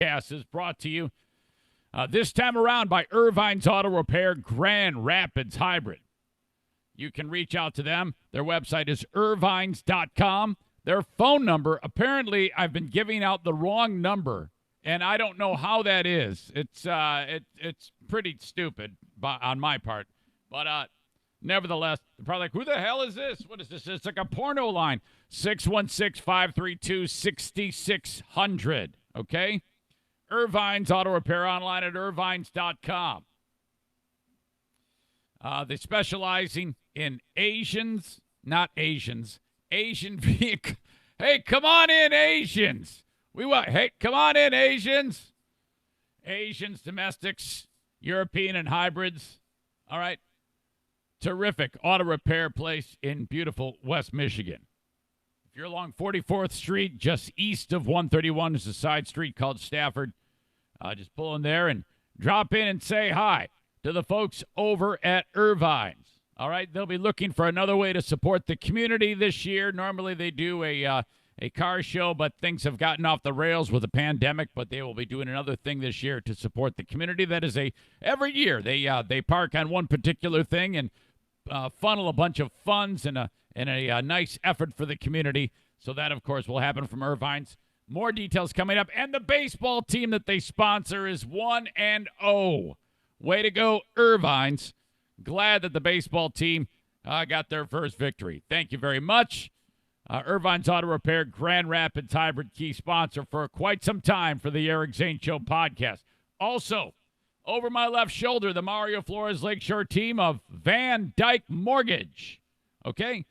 podcast is brought to you this time around by Irvine's Auto Repair Grand Rapids Hybrid. You can reach out to them. Their website is irvines.com. Their phone number, apparently I've been giving out the wrong number, and I don't know how that is. It's pretty stupid on my part. But nevertheless, they're probably like, who the hell is this? What is this? It's like a porno line. 616-532-6600. Okay? Irvine's Auto Repair online at irvines.com. They're specializing in Asian vehicle. Hey, come on in, Asians. Come on in, Asians. Asians, domestics, European, and hybrids. All right. Terrific auto repair place in beautiful West Michigan. If you're along 44th Street, just east of 131, there's a side street called Stafford. Just pull in there and drop in and say hi to the folks over at Irvine's. All right, they'll be looking for another way to support the community this year. Normally they do a car show, but things have gotten off the rails with the pandemic. But they will be doing another thing this year to support the community. That is every year they park on one particular thing and funnel a bunch of funds and a nice effort for the community. So that, of course, will happen from Irvine's. More details coming up. And the baseball team that they sponsor is 1-0. Way to go, Irvine's. Glad that the baseball team got their first victory. Thank you very much. Irvine's Auto Repair, Grand Rapids Hybrid, key sponsor for quite some time for the Eric Zane Show podcast. Also, over my left shoulder, the Mario Flores Lakeshore team of Van Dyke Mortgage. Okay?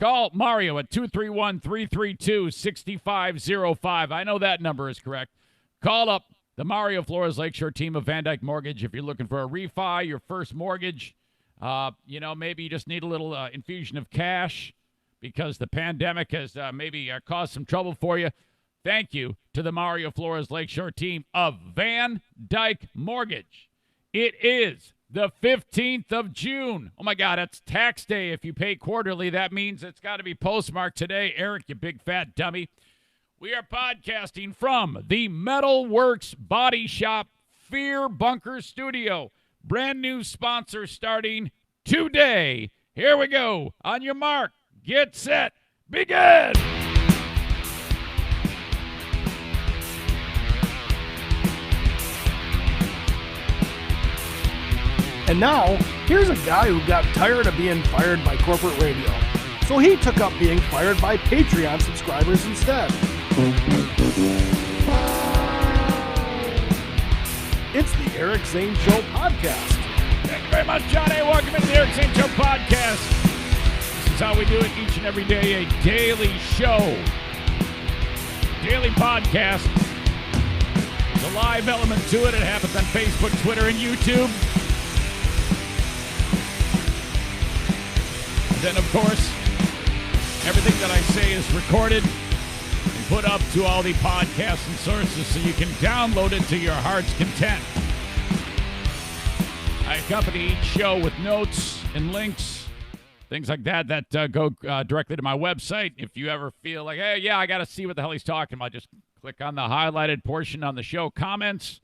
Call Mario at 231-332-6505. I know that number is correct. Call up the Mario Flores Lakeshore team of Van Dyke Mortgage if you're looking for a refi, your first mortgage. Maybe you just need a little infusion of cash because the pandemic has maybe caused some trouble for you. Thank you to the Mario Flores Lakeshore team of Van Dyke Mortgage. It is the 15th of June. Oh, my God, it's tax day. If you pay quarterly, that means it's got to be postmarked today. Eric, you big fat dummy. We are podcasting from the Metalworks Body Shop Fear Bunker Studio. Brand new sponsor starting today. Here we go. On your mark, get set, begin. And now, here's a guy who got tired of being fired by corporate radio. So he took up being fired by Patreon subscribers instead. It's the Eric Zane Show podcast. Thank you very much, Johnny. Welcome to the Eric Zane Show podcast. This is how we do it each and every day, a daily show. Daily podcast. There's a live element to it. It happens on Facebook, Twitter, and YouTube. Then, of course, everything that I say is recorded and put up to all the podcasts and sources so you can download it to your heart's content. I accompany each show with notes and links, things like that go directly to my website. If you ever feel like, hey, yeah, I got to see what the hell he's talking about, just click on the highlighted portion on the show comments,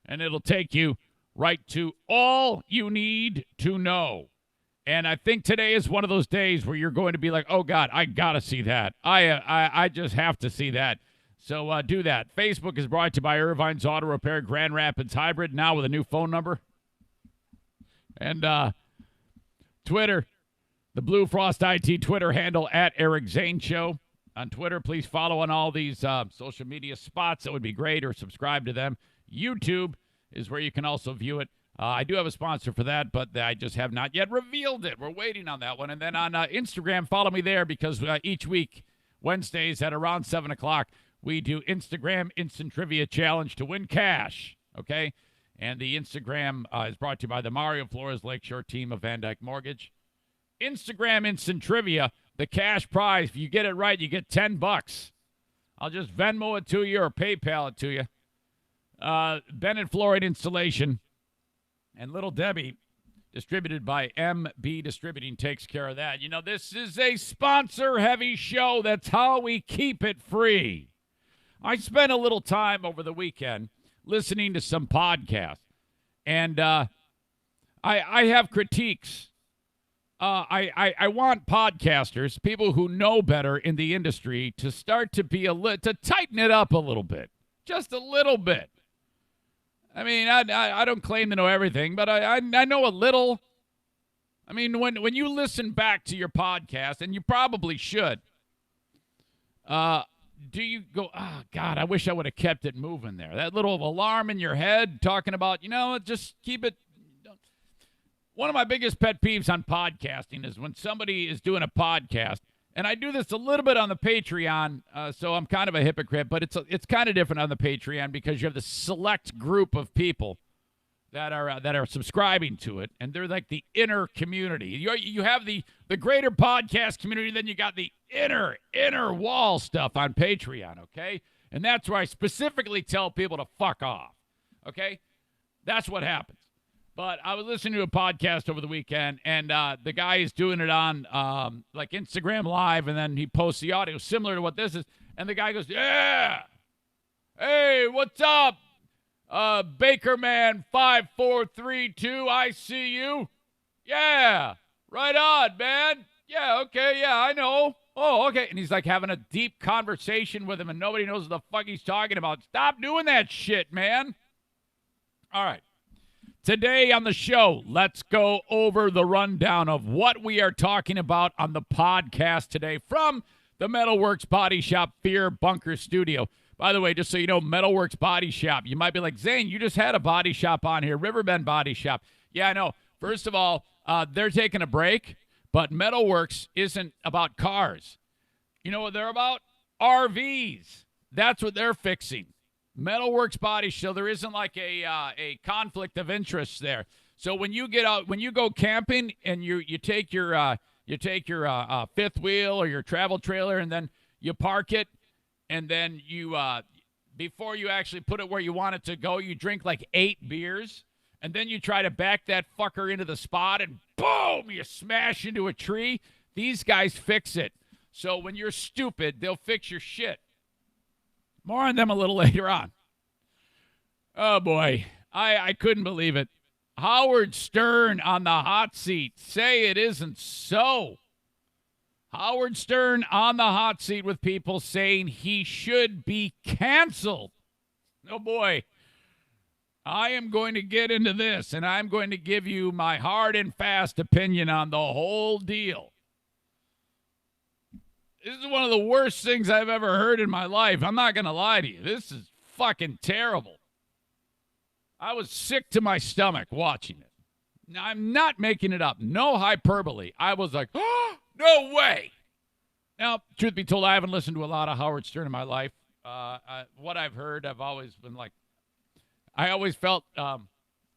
and it'll take you right to all you need to know. And I think today is one of those days where you're going to be like, oh, God, I got to see that. I just have to see that. So do that. Facebook is brought to you by Irvine's Auto Repair Grand Rapids Hybrid, now with a new phone number. And Twitter, the Blue Frost IT Twitter handle at Eric Zane Show. On Twitter, please follow on all these social media spots. That would be great, or subscribe to them. YouTube is where you can also view it. I do have a sponsor for that, but I just have not yet revealed it. We're waiting on that one. And then on Instagram, follow me there because each week, Wednesdays at around 7 o'clock, we do Instagram Instant Trivia Challenge to win cash, okay? And the Instagram is brought to you by the Mario Flores Lakeshore team of Van Dyke Mortgage. Instagram Instant Trivia, the cash prize. If you get it right, you get $10. I'll just Venmo it to you or PayPal it to you. Bennett Floyd Installation. And Little Debbie, distributed by MB Distributing, takes care of that. You know, this is a sponsor-heavy show. That's how we keep it free. I spent a little time over the weekend listening to some podcasts. And I have critiques. I want podcasters, people who know better in the industry, to start to be to tighten it up a little bit, just a little bit. I mean, I don't claim to know everything, but I know a little. I mean, when you listen back to your podcast, and you probably should, do you go, oh, God, I wish I would have kept it moving there. That little alarm in your head talking about, just keep it. One of my biggest pet peeves on podcasting is when somebody is doing a podcast, and I do this a little bit on the Patreon, so I'm kind of a hypocrite, but it's kind of different on the Patreon because you have this select group of people that are subscribing to it, and they're like the inner community. You have the greater podcast community, then you got the inner wall stuff on Patreon, okay? And that's where I specifically tell people to fuck off, okay? That's what happens. But I was listening to a podcast over the weekend, and the guy is doing it on like Instagram Live, and then he posts the audio similar to what this is, and the guy goes, yeah, hey, what's up? Bakerman 5432, I see you. Yeah, right on, man. Yeah, okay, yeah, I know. Oh, okay. And he's like having a deep conversation with him, and nobody knows what the fuck he's talking about. Stop doing that shit, man. All right. Today on the show, let's go over the rundown of what we are talking about on the podcast today from the Metalworks Body Shop Fear Bunker Studio. By the way, just so you know, Metalworks Body Shop. You might be like, Zane, you just had a body shop on here, Riverbend Body Shop. Yeah, I know. First of all, they're taking a break, but Metalworks isn't about cars. You know what they're about? RVs. That's what they're fixing. Metalworks Body Show. There isn't like a conflict of interest there. So when you get out, when you go camping and you take your fifth wheel or your travel trailer and then you park it, and then you before you actually put it where you want it to go, you drink like 8 beers, and then you try to back that fucker into the spot, and boom, you smash into a tree. These guys fix it. So when you're stupid, they'll fix your shit. More on them a little later on. Oh, boy. I couldn't believe it. Howard Stern on the hot seat. Say it isn't so. Howard Stern on the hot seat with people saying he should be canceled. Oh, boy. I am going to get into this, and I'm going to give you my hard and fast opinion on the whole deal. This is one of the worst things I've ever heard in my life. I'm not going to lie to you. This is fucking terrible. I was sick to my stomach watching it. Now, I'm not making it up. No hyperbole. I was like, oh, no way. Now, truth be told, I haven't listened to a lot of Howard Stern in my life. What I've heard, I've always been like, I always felt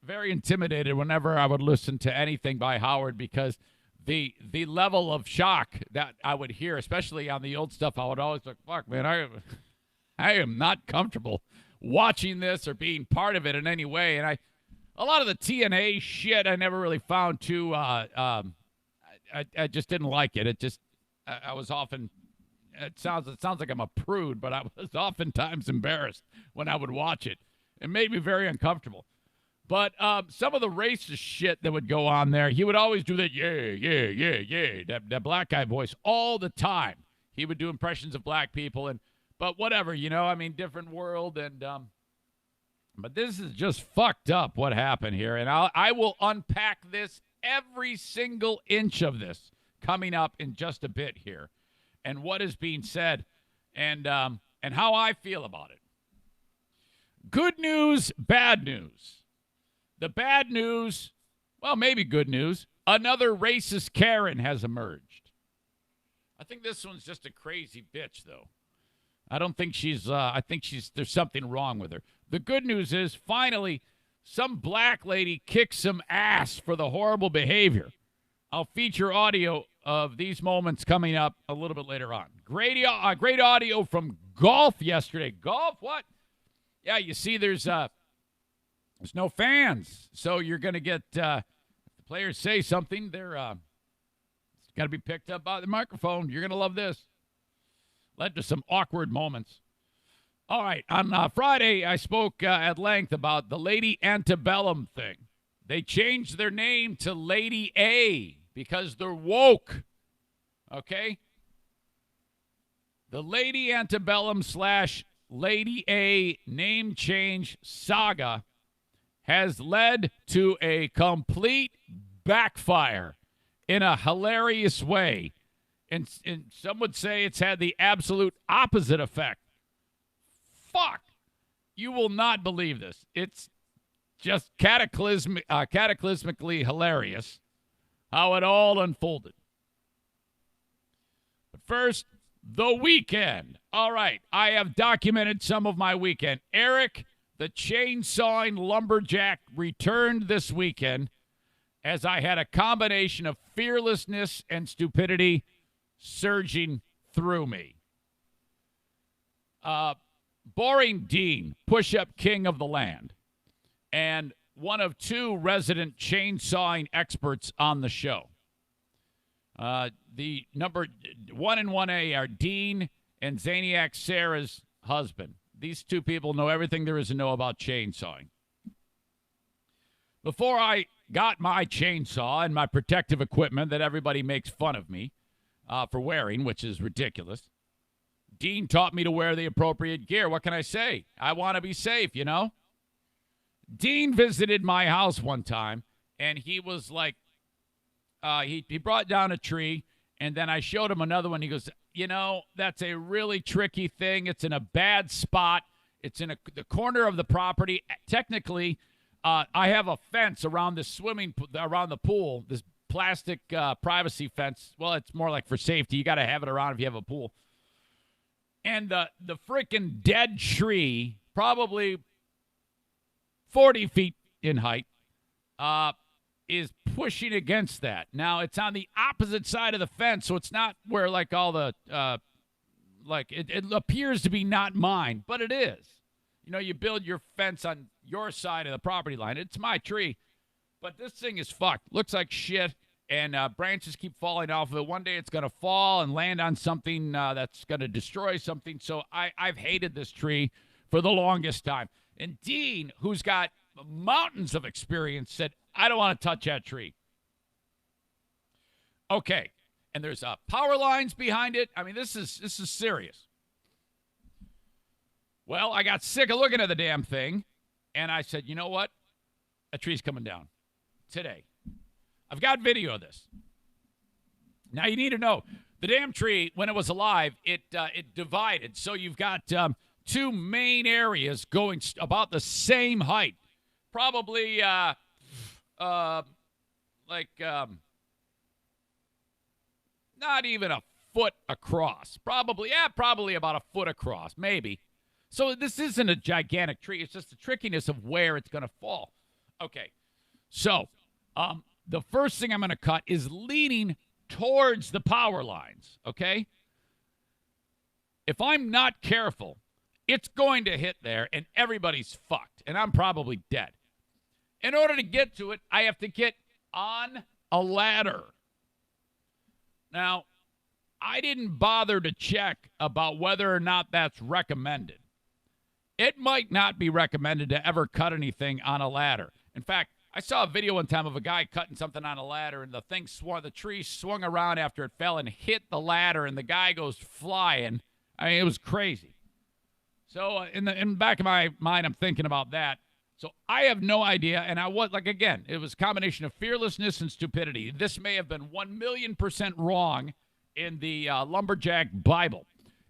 very intimidated whenever I would listen to anything by Howard because the level of shock that I would hear, especially on the old stuff, I would always like, fuck, man, I am not comfortable watching this or being part of it in any way. And a lot of the TNA shit I never really found too, I just didn't like it. It just, I was often, it sounds like I'm a prude, but I was oftentimes embarrassed when I would watch it. It made me very uncomfortable. But some of the racist shit that would go on there, he would always do that, that black guy voice all the time. He would do impressions of black people, but whatever, I mean, different world. And but this is just fucked up what happened here. And I will unpack this, every single inch of this, coming up in just a bit here, and what is being said, and how I feel about it. Good news, bad news. The bad news, well, maybe good news, another racist Karen has emerged. I think this one's just a crazy bitch, though. I don't think there's something wrong with her. The good news is, finally, some black lady kicked some ass for the horrible behavior. I'll feature audio of these moments coming up a little bit later on. Great audio from golf yesterday. Golf, what? Yeah, you see, there's no fans, so you're going to get if the players say something, they're it's got to be picked up by the microphone. You're going to love this. Led to some awkward moments. All right. On Friday, I spoke at length about the Lady Antebellum thing. They changed their name to Lady A because they're woke. Okay? The Lady Antebellum / Lady A name change saga has led to a complete backfire in a hilarious way. And some would say it's had the absolute opposite effect. Fuck. You will not believe this. It's just cataclysmically hilarious how it all unfolded. But first, the weekend. All right, I have documented some of my weekend. Eric, the chainsawing lumberjack, returned this weekend as I had a combination of fearlessness and stupidity surging through me. Boring Dean, push-up king of the land, and one of 2 resident chainsawing experts on the show. The number 1 and 1A are Dean and Zaniac Sarah's husband. These 2 people know everything there is to know about chainsawing. Before I got my chainsaw and my protective equipment that everybody makes fun of me for wearing, which is ridiculous, Dean taught me to wear the appropriate gear. What can I say? I want to be safe, you know? Dean visited my house one time, and he was like, he brought down a tree, and then I showed him another one. He goes, you know, that's a really tricky thing. It's in a bad spot. It's in the corner of the property. Technically, I have a fence around the around the pool, this plastic privacy fence. Well, it's more like for safety. You got to have it around if you have a pool. And the freaking dead tree, probably 40 feet in height, is pushing against that. Now, it's on the opposite side of the fence, so it's not where, like, all the, it appears to be not mine, but it is. You know, you build your fence on your side of the property line. It's my tree. But this thing is fucked. Looks like shit. And branches keep falling off of it. One day it's going to fall and land on something that's going to destroy something. So I've hated this tree for the longest time. And Dean, who's got mountains of experience, said, I don't want to touch that tree. Okay. And there's power lines behind it. I mean, this is serious. Well, I got sick of looking at the damn thing. And I said, you know what? A tree's coming down today. I've got video of this. Now, you need to know, the damn tree, when it was alive, it divided. So you've got 2 main areas going about the same height. Probably not even a foot across. Probably about a foot across, maybe. So this isn't a gigantic tree. It's just the trickiness of where it's going to fall. Okay, so the first thing I'm going to cut is leaning towards the power lines, okay? If I'm not careful, it's going to hit there, and everybody's fucked, and I'm probably dead. In order to get to it, I have to get on a ladder. Now, I didn't bother to check about whether or not that's recommended. It might not be recommended to ever cut anything on a ladder. In fact, I saw a video one time of a guy cutting something on a ladder, and the tree swung around after it fell and hit the ladder, and the guy goes flying. I mean, it was crazy. So in the back of my mind, I'm thinking about that. So I have no idea, and again, it was a combination of fearlessness and stupidity. This may have been 1,000,000% wrong in the Lumberjack Bible.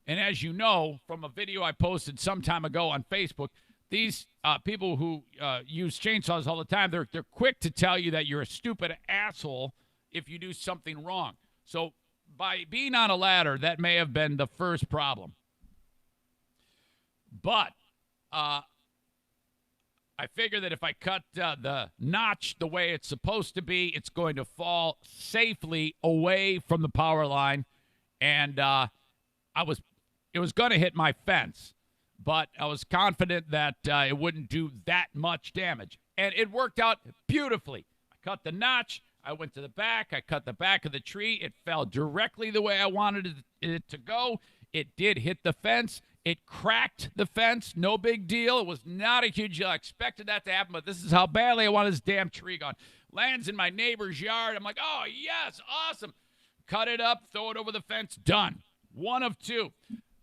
And as you know, from a video I posted some time ago on Facebook, these people who use chainsaws all the time, they're quick to tell you that you're a stupid asshole if you do something wrong. So by being on a ladder, that may have been the first problem. But I figure that if I cut the notch the way it's supposed to be, it's going to fall safely away from the power line. And it was going to hit my fence, but I was confident that it wouldn't do that much damage. And it worked out beautifully. I cut the notch. I went to the back. I cut the back of the tree. It fell directly the way I wanted it to go. It did hit the fence. It cracked the fence. No big deal. It was not a huge deal. I expected that to happen, but this is how badly I wanted this damn tree gone. Lands in my neighbor's yard. I'm like, oh, yes, awesome. Cut it up, throw it over the fence, done. One of two.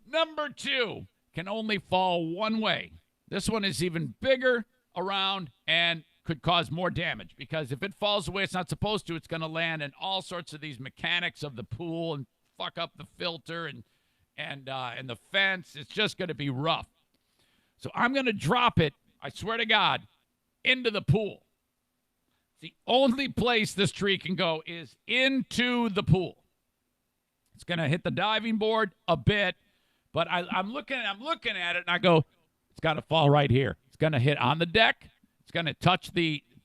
Number 2 can only fall one way. This one is even bigger around and could cause more damage because if it falls the way it's not supposed to, it's going to land in all sorts of these mechanics of the pool and fuck up the filter and the fence. It's just going to be rough. So I'm going to drop it, I swear to God, into the pool. The only place this tree can go is into the pool. It's going to hit the diving board a bit, but I'm looking at it, and I go, it's got to fall right here. It's going to hit on the deck. It's going to touch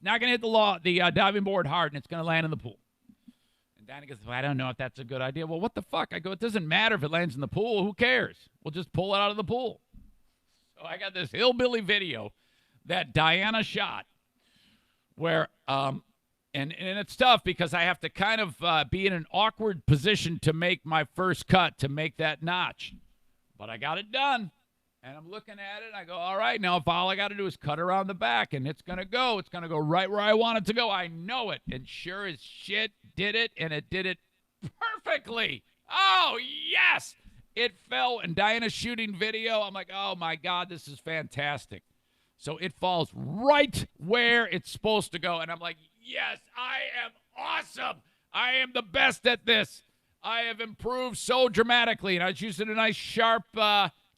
not going to hit the diving board hard, and it's going to land in the pool. And Danny goes, well, I don't know if that's a good idea. Well, what the fuck? I go, it doesn't matter if it lands in the pool. Who cares? We'll just pull it out of the pool. So I got this hillbilly video that Diana shot where and it's tough because I have to kind of be in an awkward position to make my first cut, to make that notch. But I got it done. And I'm looking at it, and I go, all right, now if all I got to do is cut around the back, and it's going to go. It's going to go right where I want it to go. I know it. And sure as shit, did it, and it did it perfectly. Oh, yes! It fell, and Diana's shooting video. I'm like, oh, my God, this is fantastic. So it falls right where it's supposed to go, and I'm like, yes, I am awesome. I am the best at this. I have improved so dramatically, and I was using a nice sharp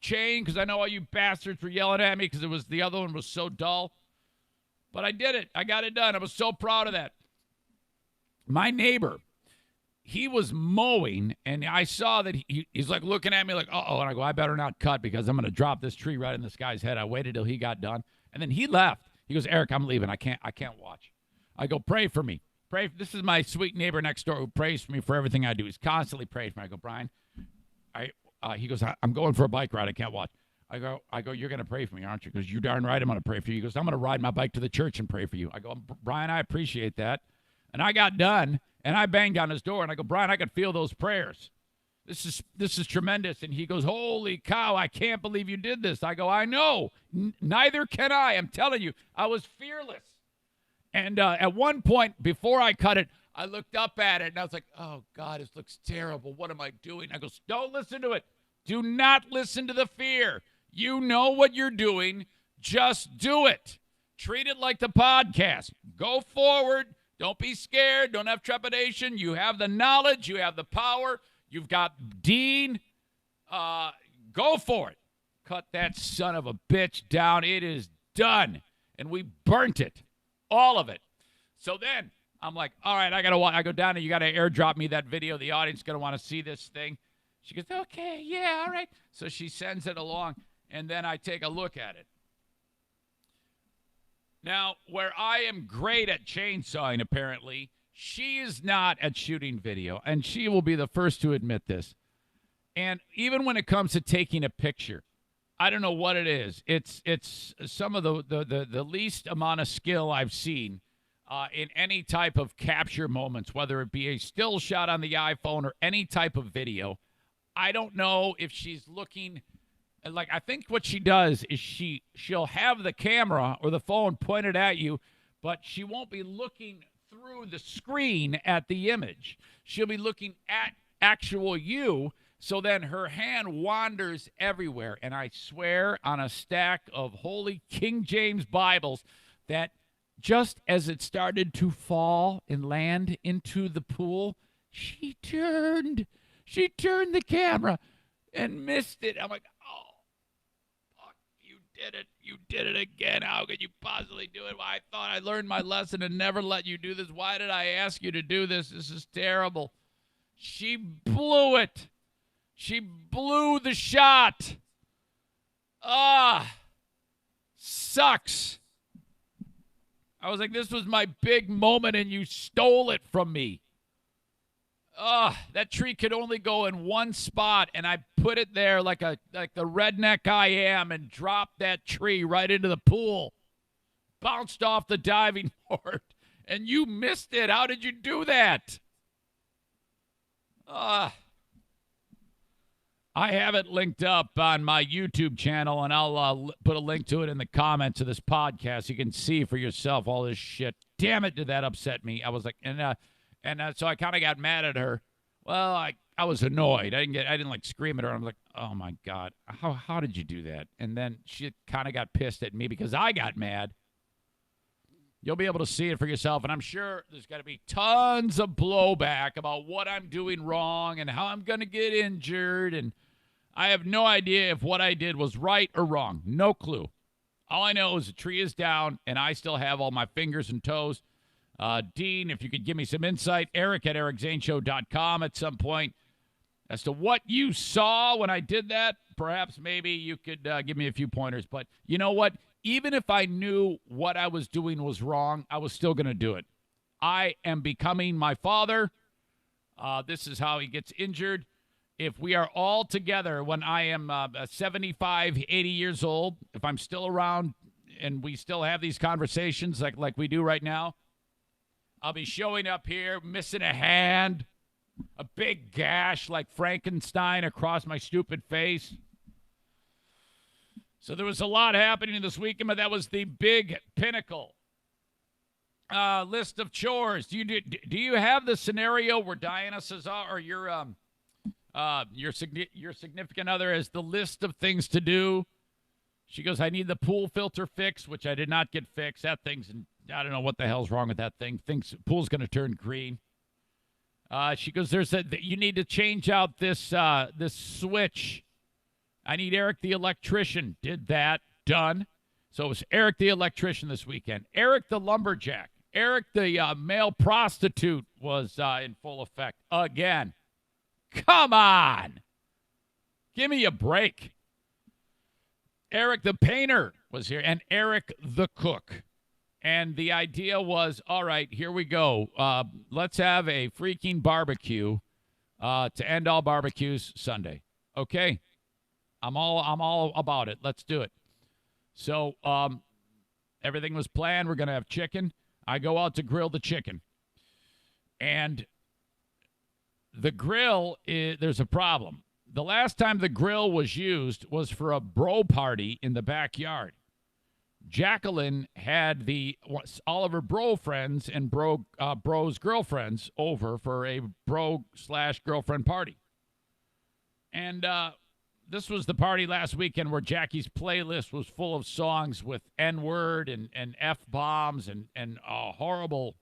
chain because I know all you bastards were yelling at me because the other one was so dull. But I did it. I got it done. I was so proud of that. My neighbor, he was mowing, and I saw that he's like looking at me like, uh-oh. And I go, I better not cut because I'm going to drop this tree right in this guy's head. I waited till he got done, and then he left. He goes, Eric, I'm leaving. I can't watch. I go, pray for me. This is my sweet neighbor next door who prays for me for everything I do. He's constantly praying for me. I go, Brian, he goes, I'm going for a bike ride. I can't watch. I go, you're going to pray for me, aren't you? Because you're darn right I'm going to pray for you. He goes, I'm going to ride my bike to the church and pray for you. I go, Brian, I appreciate that. And I got done, and I banged on his door, and I go, Brian, I could feel those prayers. This is tremendous. And he goes, holy cow, I can't believe you did this. I go, I know. Neither can I. I'm telling you, I was fearless. And at one point, before I cut it, I looked up at it, and I was like, oh, God, this looks terrible. What am I doing? I go, don't listen to it. Do not listen to the fear. You know what you're doing. Just do it. Treat it like the podcast. Go forward. Don't be scared. Don't have trepidation. You have the knowledge. You have the power. You've got Dean. Go for it. Cut that son of a bitch down. It is done. And we burnt it. All of it. So then I'm like, all right, I go down and you got to airdrop me that video. The audience is going to want to see this thing. She goes, okay, yeah, all right. So she sends it along, and then I take a look at it. Now, where I am great at chainsawing, apparently, she is not at shooting video, and she will be the first to admit this. And even when it comes to taking a picture, I don't know what it is. It's some of the least amount of skill I've seen in any type of capture moments, whether it be a still shot on the iPhone or any type of video. I don't know if she's looking, like, I think what she does is she'll have the camera or the phone pointed at you, but she won't be looking through the screen at the image. She'll be looking at actual you. So then her hand wanders everywhere. And I swear on a stack of holy King James Bibles that just as it started to fall and land into the pool, she turned the camera and missed it. I'm like, oh, fuck, you did it. You did it again. How could you possibly do it? Well, I thought I learned my lesson and never let you do this. Why did I ask you to do this? This is terrible. She blew it. She blew the shot. Sucks. I was like, this was my big moment, and you stole it from me. That tree could only go in one spot, and I put it there like the redneck I am and dropped that tree right into the pool. Bounced off the diving board, and you missed it. How did you do that? I have it linked up on my YouTube channel, and I'll put a link to it in the comments of this podcast. You can see for yourself all this shit. Damn it, did that upset me? I was like, so I kind of got mad at her. Well, I was annoyed. I didn't like scream at her. I was like, oh my God, how did you do that? And then she kind of got pissed at me because I got mad. You'll be able to see it for yourself, and I'm sure there's got to be tons of blowback about what I'm doing wrong and how I'm going to get injured, and I have no idea if what I did was right or wrong. No clue. All I know is the tree is down, and I still have all my fingers and toes. Dean, if you could give me some insight, Eric at ericzaneshow.com at some point as to what you saw when I did that. Perhaps maybe you could give me a few pointers. But you know what? Even if I knew what I was doing was wrong, I was still going to do it. I am becoming my father. This is how he gets injured. If we are all together when I am 75, 80 years old, if I'm still around and we still have these conversations like we do right now, I'll be showing up here missing a hand, a big gash like Frankenstein across my stupid face. So there was a lot happening this weekend, but that was the big pinnacle. List of chores. Do you have the scenario where Diana says, or your significant other has the list of things to do? She goes, I need the pool filter fixed, which I did not get fixed. That thing's, I don't know what the hell's wrong with that thing. Pool's going to turn green. She goes, you need to change out this switch. I need Eric the electrician. Did that. Done. So it was Eric the electrician this weekend. Eric the lumberjack. Eric the male prostitute was in full effect again. Come on. Give me a break. Eric the painter was here, and Eric the cook. And the idea was, all right, here we go. Let's have a freaking barbecue to end all barbecues Sunday. Okay? I'm all about it. Let's do it. So everything was planned. We're going to have chicken. I go out to grill the chicken. And the grill, there's a problem. The last time the grill was used was for a bro party in the backyard. Jacqueline had all of her bro friends and bro's girlfriends over for a bro/girlfriend party. And this was the party last weekend where Jackie's playlist was full of songs with N-word and F-bombs and horrible.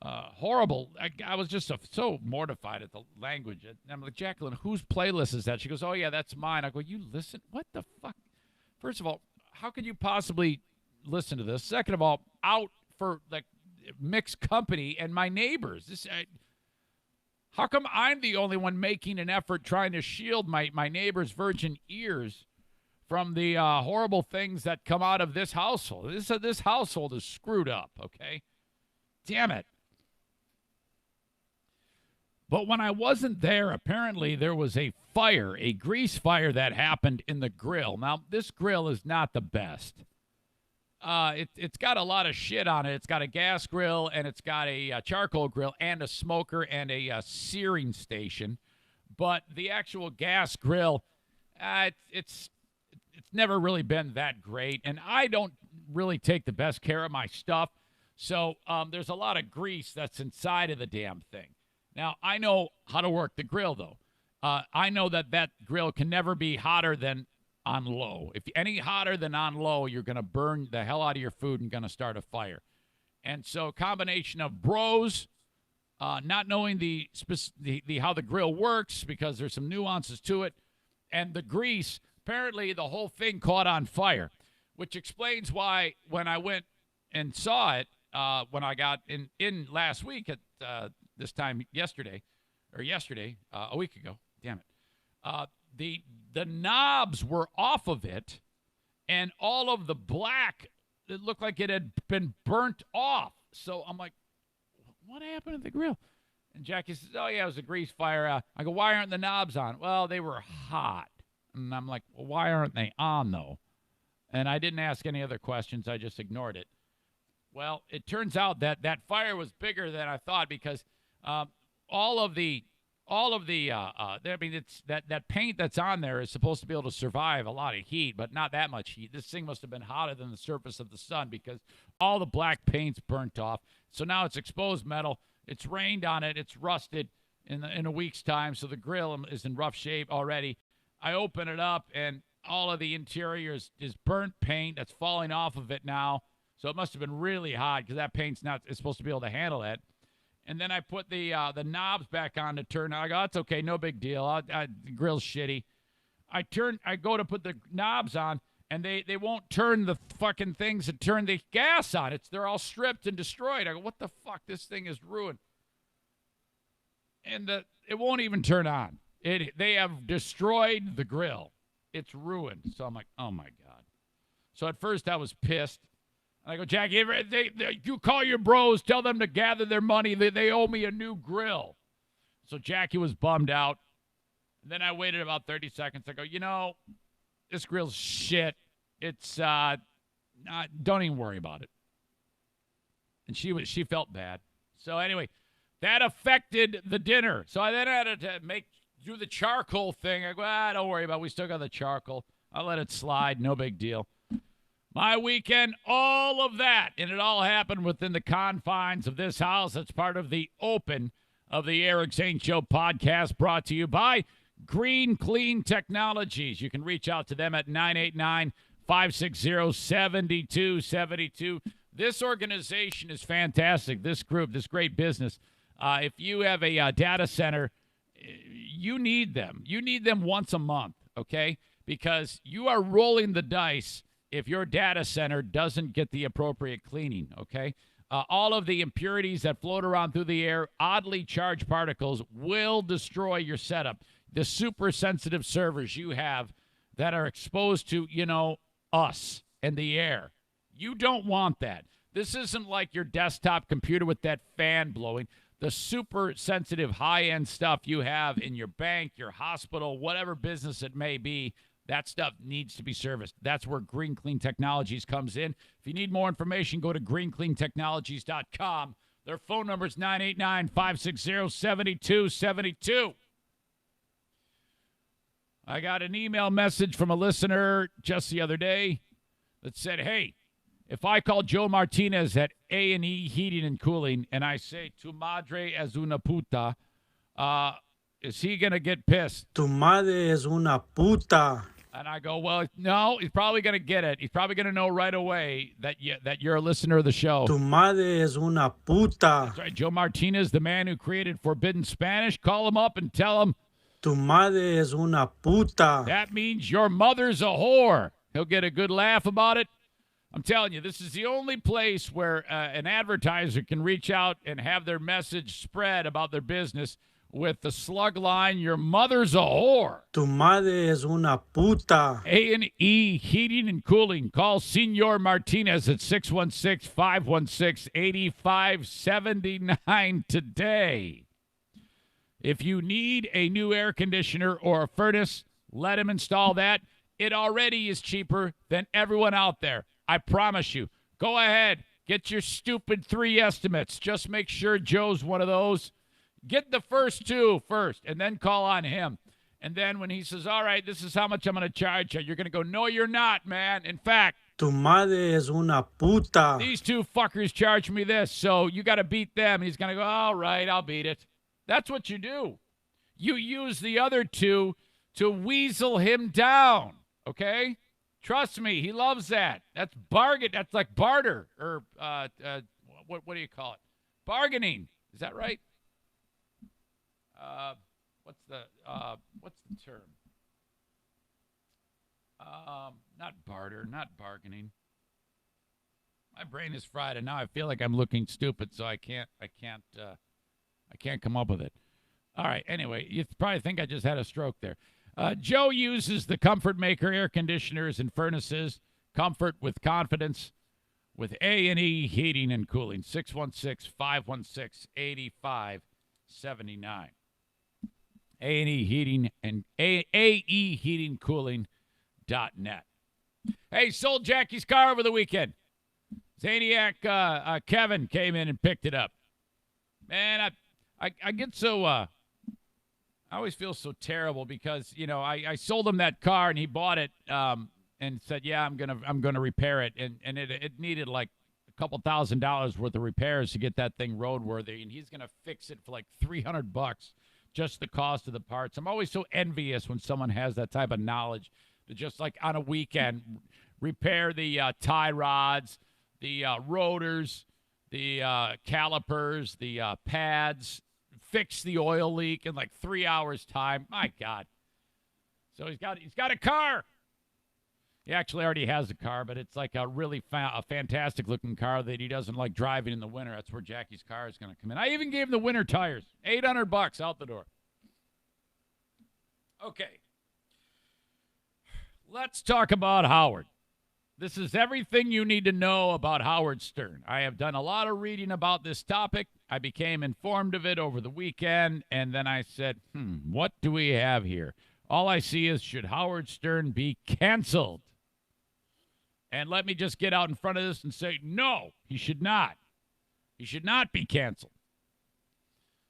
I was just so mortified at the language. And I'm like, Jacqueline, whose playlist is that? She goes, oh, yeah, that's mine. I go, you listen? What the fuck? First of all, how could you possibly listen to this? Second of all, out for like mixed company and my neighbors. How come I'm the only one making an effort trying to shield my neighbor's virgin ears from the horrible things that come out of this household? This household is screwed up, okay? Damn it. But when I wasn't there, apparently there was a fire, a grease fire that happened in the grill. Now, this grill is not the best. It's got a lot of shit on it. It's got a gas grill, and it's got a charcoal grill, and a smoker, and a searing station. But the actual gas grill, it's never really been that great. And I don't really take the best care of my stuff. So there's a lot of grease that's inside of the damn thing. Now, I know how to work the grill, though. I know that grill can never be hotter than on low. If any hotter than on low, you're going to burn the hell out of your food and going to start a fire. And so combination of bros, not knowing the how the grill works because there's some nuances to it, and the grease, apparently the whole thing caught on fire, which explains why when I went and saw it, when I got in last week at this time yesterday, a week ago, damn it, the knobs were off of it, and all of the black, it looked like it had been burnt off. So I'm like, what happened to the grill? And Jackie says, oh, yeah, it was a grease fire. I go, why aren't the knobs on? Well, they were hot. And I'm like, well, why aren't they on, though? And I didn't ask any other questions. I just ignored it. Well, it turns out that fire was bigger than I thought because all of the all of the, I mean, it's that paint that's on there is supposed to be able to survive a lot of heat, but not that much heat. This thing must have been hotter than the surface of the sun because all the black paint's burnt off. So now it's exposed metal. It's rained on it. It's rusted in a week's time. So the grill is in rough shape already. I open it up, and all of the interior is burnt paint that's falling off of it now. So it must have been really hot because that paint's not it's supposed to be able to handle that. And then I put the knobs back on to turn. I go, that's okay, no big deal. The grill's shitty. I go to put the knobs on, and they won't turn the fucking things that turn the gas on. They're all stripped and destroyed. I go, what the fuck? This thing is ruined. And it won't even turn on. They have destroyed the grill. It's ruined. So I'm like, oh my God. So at first I was pissed. I go, Jackie, you call your bros, tell them to gather their money. They owe me a new grill. So Jackie was bummed out. And then I waited about 30 seconds. I go, this grill's shit. It's don't even worry about it. And she felt bad. So anyway, that affected the dinner. So I then had to do the charcoal thing. I go, don't worry about it. We still got the charcoal. I'll let it slide. No big deal. My weekend, all of that, and it all happened within the confines of this house. That's part of the open of the Eric Zane Show podcast, brought to you by Green Clean Technologies. You can reach out to them at 989-560-7272. This organization is fantastic. This group, this great business. If you have a data center, you need them. You need them once a month, okay? Because you are rolling the dice if your data center doesn't get the appropriate cleaning, okay? All of the impurities that float around through the air, oddly charged particles, will destroy your setup. The super sensitive servers you have that are exposed to, us and the air. You don't want that. This isn't like your desktop computer with that fan blowing. The super sensitive high-end stuff you have in your bank, your hospital, whatever business it may be, that stuff needs to be serviced. That's where Green Clean Technologies comes in. If you need more information, go to greencleantechnologies.com. Their phone number is 989-560-7272. I got an email message from a listener just the other day that said, hey, if I call Joe Martinez at A&E Heating and Cooling and I say, tu madre es una puta, is he going to get pissed? Tu madre es una puta. And I go, well, no, he's probably going to get it. He's probably going to know right away that you're a listener of the show. Tu madre es una puta. That's right. Joe Martinez, the man who created Forbidden Spanish. Call him up and tell him. Tu madre es una puta. That means your mother's a whore. He'll get a good laugh about it. I'm telling you, this is the only place where an advertiser can reach out and have their message spread about their business with the slug line, your mother's a whore. Tu madre es una puta. A&E Heating and Cooling. Call Senor Martinez at 616-516-8579 today. If you need a new air conditioner or a furnace, let him install that. It already is cheaper than everyone out there. I promise you. Go ahead. Get your stupid 3 estimates. Just make sure Joe's one of those. Get the first 2 first, and then call on him. And then when he says, all right, this is how much I'm going to charge you, you're going to go, no, you're not, man. In fact, tu madre es una puta. These 2 fuckers charge me this, so you got to beat them. He's going to go, all right, I'll beat it. That's what you do. You use the other 2 to weasel him down, okay? Trust me, he loves that. That's bargain. That's like barter, or what do you call it? Bargaining. Is that right? What's the term? Not barter, not bargaining. My brain is fried, and now I feel like I'm looking stupid, so I can't come up with it. All right. Anyway, you probably think I just had a stroke there. Joe uses the Comfort Maker air conditioners and furnaces. Comfort with confidence with A&E Heating and Cooling. 616-516-8579. A&E Heating and AEHeatingCooling.net. Hey, sold Jackie's car over the weekend. Zaniac Kevin came in and picked it up. Man, I get so I always feel so terrible because, you know, I sold him that car and he bought it and said, yeah, I'm gonna repair it. And it needed like a couple $1,000s worth of repairs to get that thing roadworthy. And he's going to fix it for like $300, just the cost of the parts. I'm always so envious when someone has that type of knowledge to just like on a weekend repair the tie rods, the rotors, the calipers, the pads, fix the oil leak in like 3 hours time. My God. So he's got a car. He actually already has a car, but it's like a really a fantastic looking car that he doesn't like driving in the winter. That's where Jackie's car is going to come in. I even gave him the winter tires. $800 out the door. Okay. Let's talk about Howard. This is everything you need to know about Howard Stern. I have done a lot of reading about this topic. I became informed of it over the weekend, and then I said, what do we have here? All I see is, should Howard Stern be canceled? And let me just get out in front of this and say, no, he should not. He should not be canceled.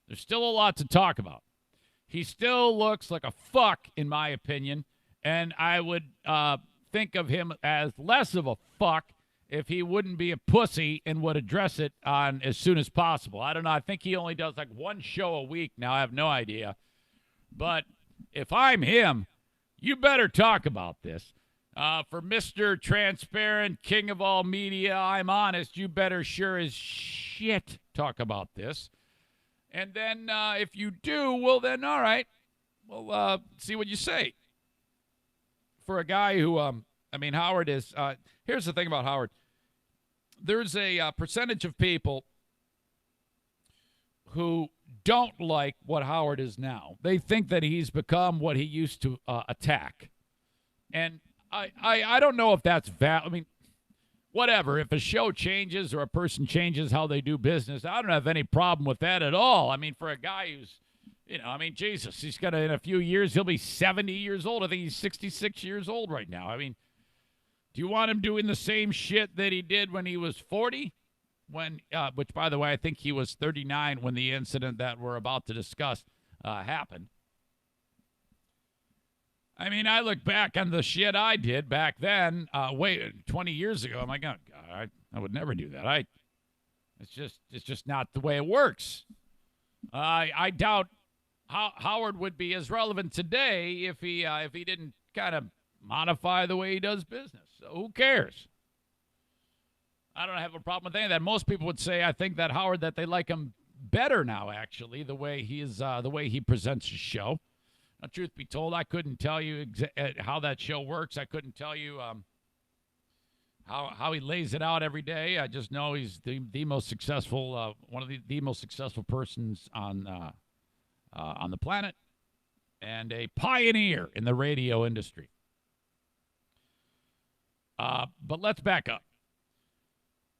There's still a lot to talk about. He still looks like a fuck, in my opinion, and I would think of him as less of a fuck if he wouldn't be a pussy and would address it on as soon as possible. I don't know. I think he only does like one show a week now. I have no idea. But if I'm him, you better talk about this. For Mr. Transparent, king of all media, I'm honest, you better sure as shit talk about this. And then if you do, well, then, all right. Well, see what you say. For a guy who, Howard is, here's the thing about Howard. There's a percentage of people who don't like what Howard is now. They think that he's become what he used to attack. And I don't know if that's valid. I mean, whatever. If a show changes or a person changes how they do business, I don't have any problem with that at all. I mean, for a guy who's, Jesus, he's got in a few years, he'll be 70 years old. I think he's 66 years old right now. I mean, do you want him doing the same shit that he did when he was 40? Which, by the way, I think he was 39 when the incident that we're about to discuss happened. I mean, I look back on the shit I did back then, 20 years ago. I'm like, oh, God, I would never do that. It's just not the way it works. I doubt Howard would be as relevant today if he didn't kind of modify the way he does business. So who cares? I don't have a problem with any of that. Most people would say, I think that Howard, that they like him better now, actually, the way he presents his show. Now, truth be told, I couldn't tell you how that show works. I couldn't tell you how he lays it out every day. I just know he's the most successful, one of the most successful persons on the planet, and a pioneer in the radio industry. But let's back up.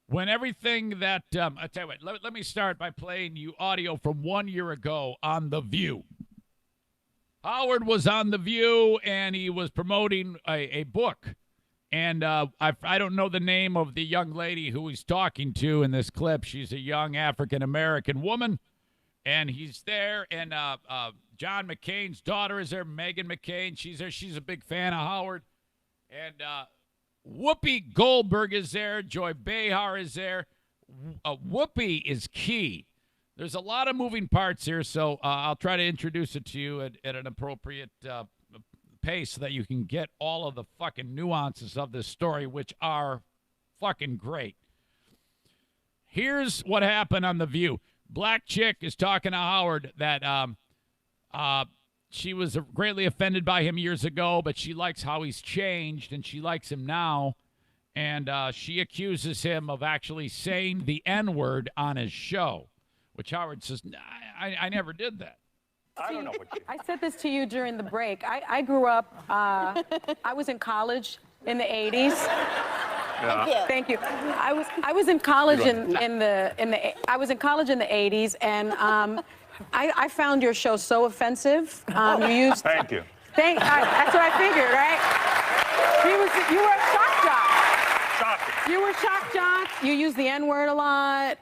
When everything that I tell you what, let me start by playing you audio from 1 year ago on The View. Howard was on The View, and he was promoting a book. And I don't know the name of the young lady who he's talking to in this clip. She's a young African-American woman, and he's there. And John McCain's daughter is there, Megan McCain. She's there. She's a big fan of Howard. And Whoopi Goldberg is there. Joy Behar is there. Whoopi is key. There's a lot of moving parts here, so I'll try to introduce it to you at an appropriate pace so that you can get all of the fucking nuances of this story, which are fucking great. Here's what happened on The View. Black chick is talking to Howard that she was greatly offended by him years ago, but she likes how he's changed, and she likes him now. And she accuses him of actually saying the N-word on his show, which Howard says, nah, I never did that. I don't know what you... I said this to you during the break. I grew up, I was in college in the 80s. Yeah. Thank you. I was in college in the 80s, and I found your show so offensive. You used. Thank you. That's what I figured, right? You were a shock jock. Shocking. You were shock jock. You used the N-word a lot.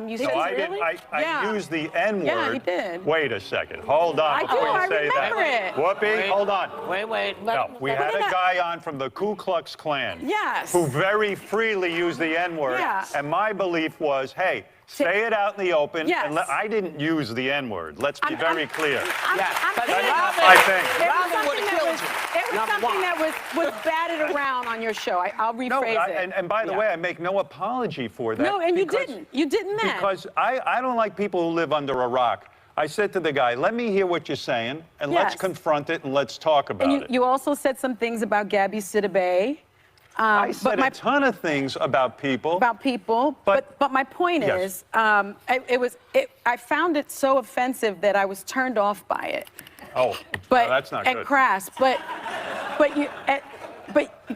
You No, said I didn't. I Yeah. used the N-word. Yeah, he did. Wait a second. Hold on I do, before you I say remember that. it. Whoopi, hold on. Wait. No, we had a guy on from the Ku Klux Klan. Yes. Who very freely used the N-word. Yeah. And my belief was, hey, say it out in the open. Yes. And I didn't use the N-word. Let's be very clear. I'm but saying Robin- I think. It was Robin something would've that killed was, you. it was Number something one. that was batted around on your show. I'll rephrase No, it. and by the way, I make no apology for that. No, and you because- didn't. You didn't then. Because I don't like people who live under a rock. I said to the guy, let me hear what you're saying, and let's Yes. confront it, and let's talk about And it. you also said some things about Gabby Sidibe. I said a ton of things about people. But my point Yes. is, I found it so offensive that I was turned off by it. Oh, But no, that's not and good. crass. But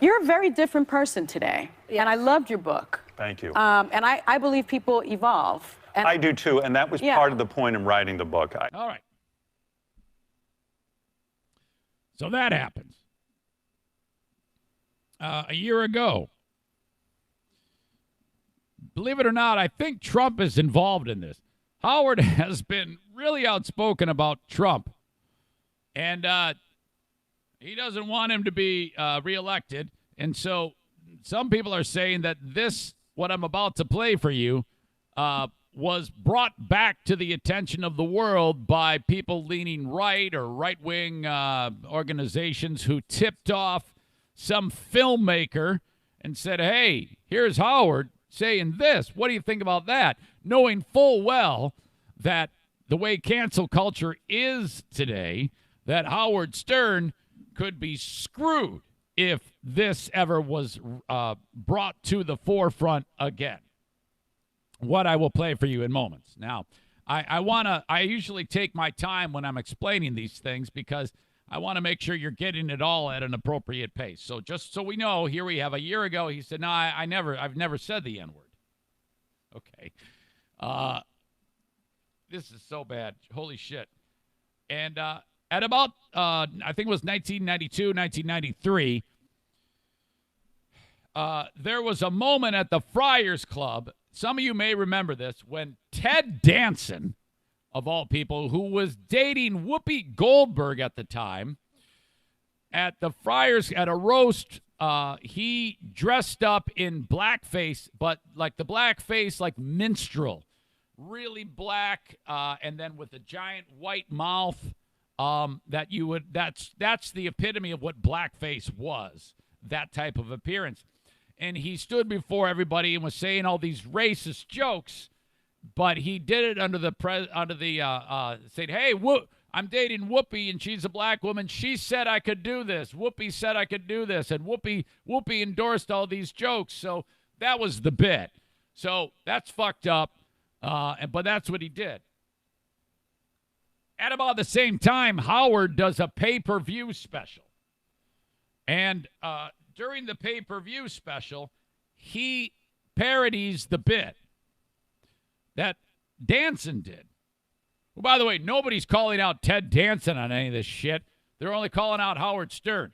you're a very different person today, and I loved your book. Thank you. And I believe people evolve. And I do too, and that was Yeah. part of the point in writing the book. All right. So that happens. A year ago. Believe it or not, I think Trump is involved in this. Howard has been really outspoken about Trump. And he doesn't want him to be reelected. And so some people are saying that this, what I'm about to play for you, was brought back to the attention of the world by people leaning right or right-wing organizations who tipped off some filmmaker and said, hey, here's Howard saying this. What do you think about that? Knowing full well that the way cancel culture is today, that Howard Stern could be screwed if this ever was brought to the forefront again. What I will play for you in moments. Now, I usually take my time when I'm explaining these things because I want to make sure you're getting it all at an appropriate pace. So just so we know, here we have a year ago, he said, no, I've never said the N-word. Okay. This is so bad. Holy shit. And at about, I think it was 1992, 1993, there was a moment at the Friars Club. Some of you may remember this, when Ted Danson, of all people, who was dating Whoopi Goldberg at the time, at the Friars, at a roast, he dressed up in blackface, but like the blackface, like minstrel, really black, and then with a giant white mouth. That's the epitome of what blackface was, that type of appearance. And he stood before everybody and was saying all these racist jokes, but he did it under the saying, hey, I'm dating Whoopi and she's a black woman. She said I could do this. Whoopi said I could do this, and Whoopi endorsed all these jokes. So that was the bit. So that's fucked up, but that's what he did. At about the same time, Howard does a pay-per-view special. And during the pay-per-view special, he parodies the bit that Danson did. Well, by the way, nobody's calling out Ted Danson on any of this shit. They're only calling out Howard Stern,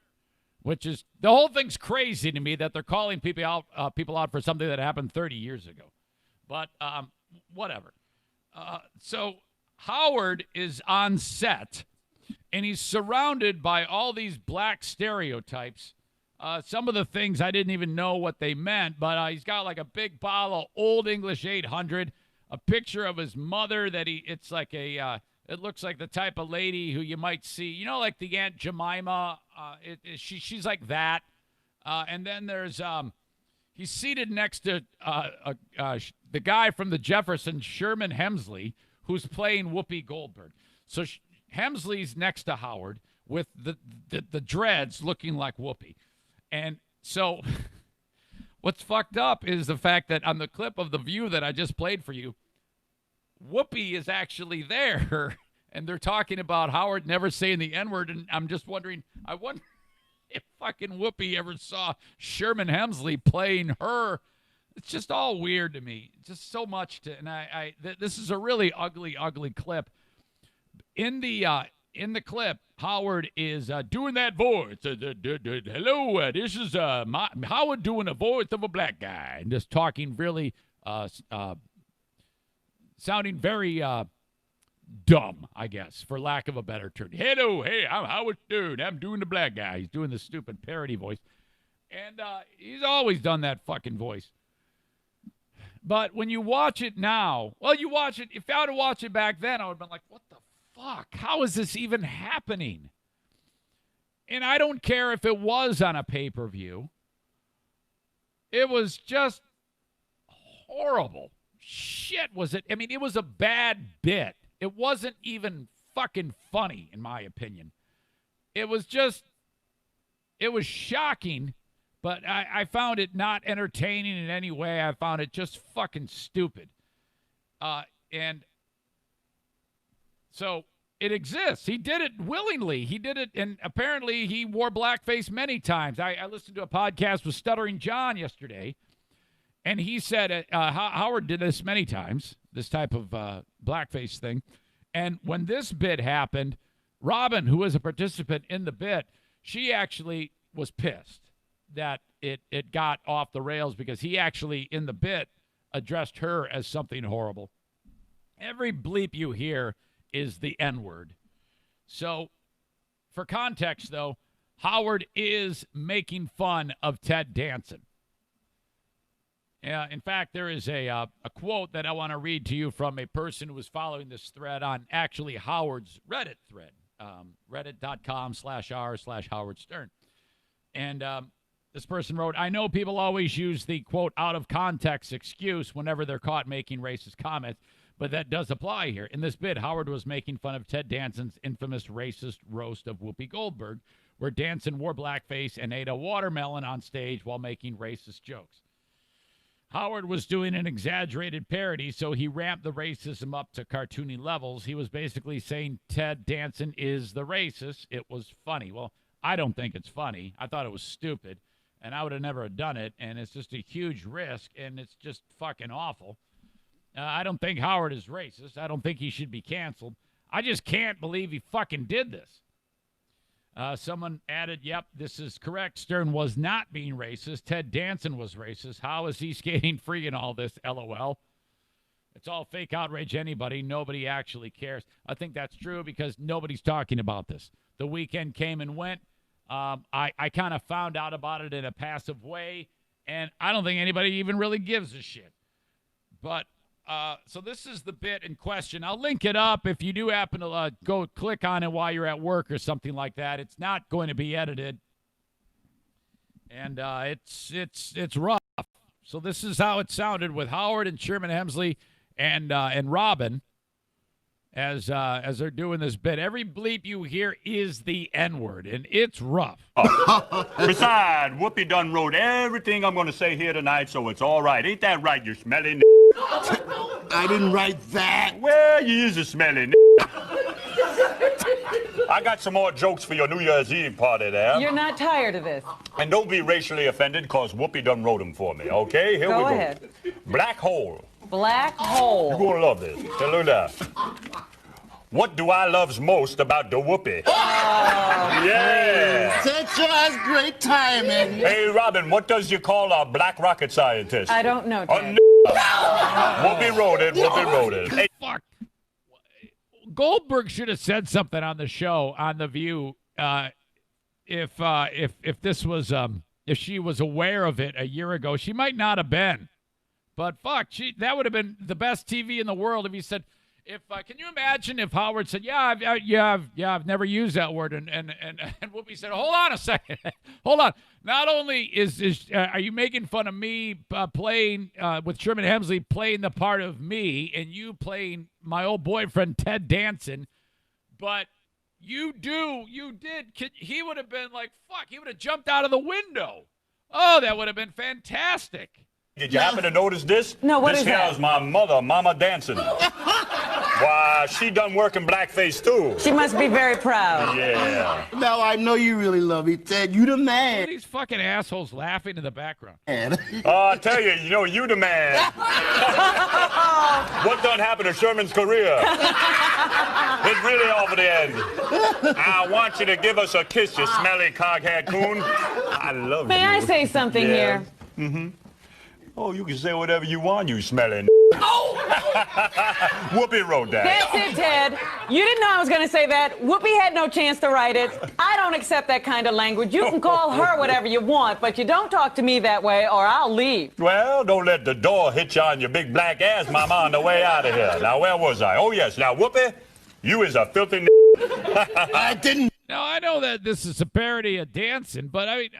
which is, the whole thing's crazy to me that they're calling people out for something that happened 30 years ago. But whatever. So Howard is on set, and he's surrounded by all these black stereotypes. Some of the things I didn't even know what they meant, but he's got like a big bottle of Old English 800, a picture of his mother that it's like it looks like the type of lady who you might see, you know, like the Aunt Jemima. She's like that. And then there's, he's seated next to the guy from the Jeffersons, Sherman Hemsley, who's playing Whoopi Goldberg. So Hemsley's next to Howard with the dreads looking like Whoopi. And so what's fucked up is the fact that on the clip of The View that I just played for you, Whoopi is actually there, and they're talking about Howard never saying the N-word, and I'm just wondering, I wonder if fucking Whoopi ever saw Sherman Hemsley playing her. It's just all weird to me. Just so much to, and this is a really ugly, ugly clip. In the in the clip, Howard is doing that voice. Hello, this is Howard doing a voice of a black guy, and just talking really, sounding very dumb, I guess, for lack of a better term. Hello, hey, I'm Howard Stern. I'm doing the black guy. He's doing the stupid parody voice, and he's always done that fucking voice. But when you watch it now, well, you watch it. If I had to watch it back then, I would have been like, what the fuck? How is this even happening? And I don't care if it was on a pay-per-view. It was just horrible. Shit, was it? I mean, it was a bad bit. It wasn't even fucking funny, in my opinion. It was shocking. But I found it not entertaining in any way. I found it just fucking stupid. And so it exists. He did it willingly. He did it, and apparently he wore blackface many times. I listened to a podcast with Stuttering John yesterday, and he said Howard did this many times, this type of blackface thing. And when this bit happened, Robin, who was a participant in the bit, she actually was pissed that it got off the rails because he actually, in the bit, addressed her as something horrible. Every bleep you hear is the N-word. So, for context, though, Howard is making fun of Ted Danson. In fact, there is a quote that I want to read to you from a person who was following this thread on actually Howard's Reddit thread, reddit.com/r/Howard Stern. And this person wrote, I know people always use the, quote, out-of-context excuse whenever they're caught making racist comments, but that does apply here. In this bit, Howard was making fun of Ted Danson's infamous racist roast of Whoopi Goldberg, where Danson wore blackface and ate a watermelon on stage while making racist jokes. Howard was doing an exaggerated parody, so he ramped the racism up to cartoony levels. He was basically saying Ted Danson is the racist. It was funny. Well, I don't think it's funny. I thought it was stupid, and I would have never done it, and it's just a huge risk, and it's just fucking awful. I don't think Howard is racist. I don't think he should be canceled. I just can't believe he fucking did this. Someone added, yep, this is correct. Stern was not being racist. Ted Danson was racist. How is he skating free in all this? LOL. It's all fake outrage anybody. Nobody actually cares. I think that's true because nobody's talking about this. The weekend came and went. I kind of found out about it in a passive way, and I don't think anybody even really gives a shit. But so this is the bit in question. I'll link it up if you do happen to go click on it while you're at work or something like that. It's not going to be edited, and it's rough. So this is how it sounded with Howard and Sherman Hemsley and Robin as they're doing this bit. Every bleep you hear is the N-word, and it's rough. Besides, Whoopi done wrote everything I'm going to say here tonight, so it's all right. Ain't that right, you smelly I didn't write that. Well, you is a smelly I got some more jokes for your New Year's Eve party there. You're not tired of this. And don't be racially offended, because Whoopi done wrote them for me, okay? Here we go. Go ahead. Black hole. Black hole. You're going to love this. Hello there. What do I loves most about the Whoopi? Oh, yeah. That sure has great timing. Hey, Robin, what does you call a black rocket scientist? I don't know, Ted. Whoopi wrote it. Whoopi wrote it. Hey. Fuck. Goldberg should have said something on the show on The View if this was if she was aware of it a year ago. She might not have been, but fuck, that would have been the best TV in the world if he said. Can you imagine if Howard said, I've never used that word, and Whoopi said, hold on a second, hold on. Not only are you making fun of me playing with Sherman Hemsley playing the part of me, and you playing my old boyfriend Ted Danson, but you did. He would have been like, fuck. He would have jumped out of the window. Oh, that would have been fantastic. Did you happen to notice this? No, what this is that? This is my mother, Mama Danson. Why, Now, she done working blackface, too. She must be very proud. Yeah. Now I know you really love me, Ted. You the Look at man. these fucking assholes laughing in the background. I tell you, you the man. What done happened to Sherman's career? It's really over the end. I want you to give us a kiss, you smelly coghead coon. I love May you. I say something Yeah. here? Oh, you can say whatever you want, you smelly. Whoopi wrote that. That's it, Ted. You didn't know I was going to say that. Whoopi had no chance to write it. I don't accept that kind of language. You can call her whatever you want, but you don't talk to me that way or I'll leave. Well, don't let the door hit you on your big black ass, mama, on the way out of here. Now, where was I? Oh, yes. Now, Whoopi, you is a filthy I didn't. Now, I know that this is a parody of dancing, but I mean,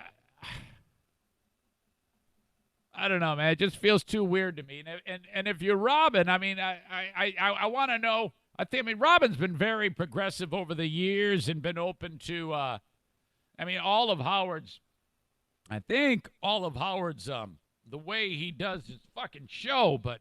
I don't know, man. It just feels too weird to me. And if you're Robin, I mean, I want to know. I mean, Robin's been very progressive over the years and been open to. I mean, all of Howard's the way he does his fucking show, but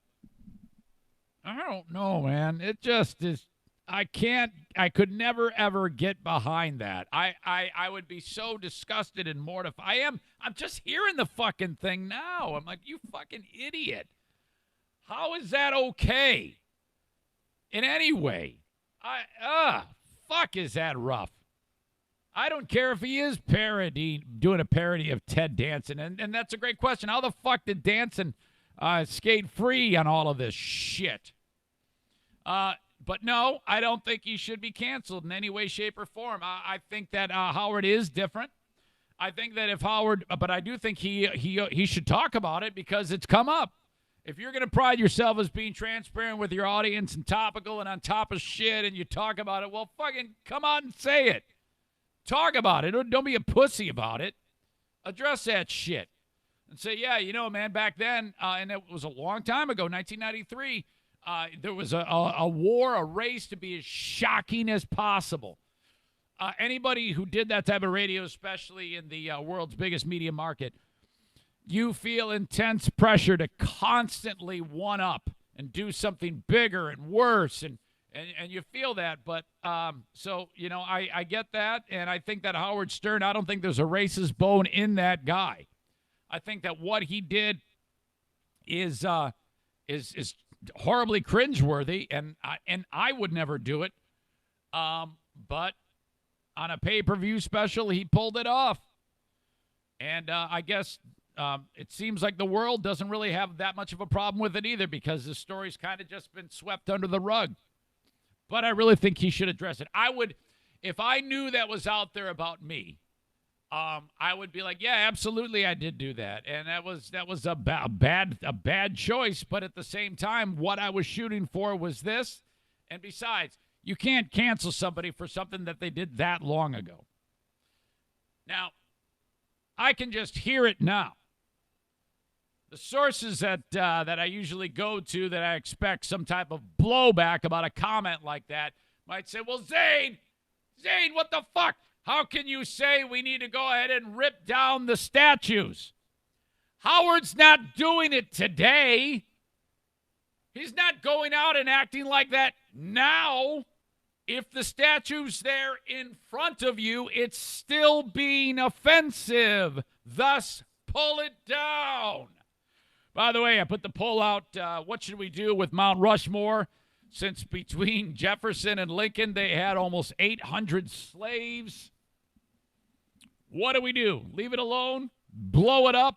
I don't know, man. It just is. I could never ever get behind that. I would be so disgusted and mortified. I'm just hearing the fucking thing now. I'm like, you fucking idiot. How is that okay? In any way. Fuck, is that rough? I don't care if he is doing a parody of Ted Danson, and that's a great question. How the fuck did Danson skate free on all of this shit? But no, I don't think he should be canceled in any way, shape, or form. I think that Howard is different. I think that but I do think he should talk about it because it's come up. If you're going to pride yourself as being transparent with your audience and topical and on top of shit and you talk about it, well, fucking come on and say it. Talk about it. Don't be a pussy about it. Address that shit. And say, yeah, man, back then, and it was a long time ago, 1993, there was a war, a race to be as shocking as possible. Anybody who did that type of radio, especially in the world's biggest media market, you feel intense pressure to constantly one-up and do something bigger and worse, and you feel that. But so, I get that, and I think that Howard Stern, I don't think there's a racist bone in that guy. I think that what he did is horribly cringeworthy, and I would never do it. But on a pay-per-view special, he pulled it off. And I guess it seems like the world doesn't really have that much of a problem with it either because the story's kind of just been swept under the rug. But I really think he should address it. I would, if I knew that was out there about me, I would be like, yeah, absolutely, I did do that, and that was a bad choice. But at the same time, what I was shooting for was this. And besides, you can't cancel somebody for something that they did that long ago. Now, I can just hear it now. The sources that I usually go to that I expect some type of blowback about a comment like that might say, well, Zane, what the fuck? How can you say we need to go ahead and rip down the statues? Howard's not doing it today. He's not going out and acting like that now. If the statue's there in front of you, it's still being offensive. Thus, pull it down. By the way, I put the poll out. What should we do with Mount Rushmore? Since between Jefferson and Lincoln, they had almost 800 slaves. What do we do? Leave it alone? Blow it up?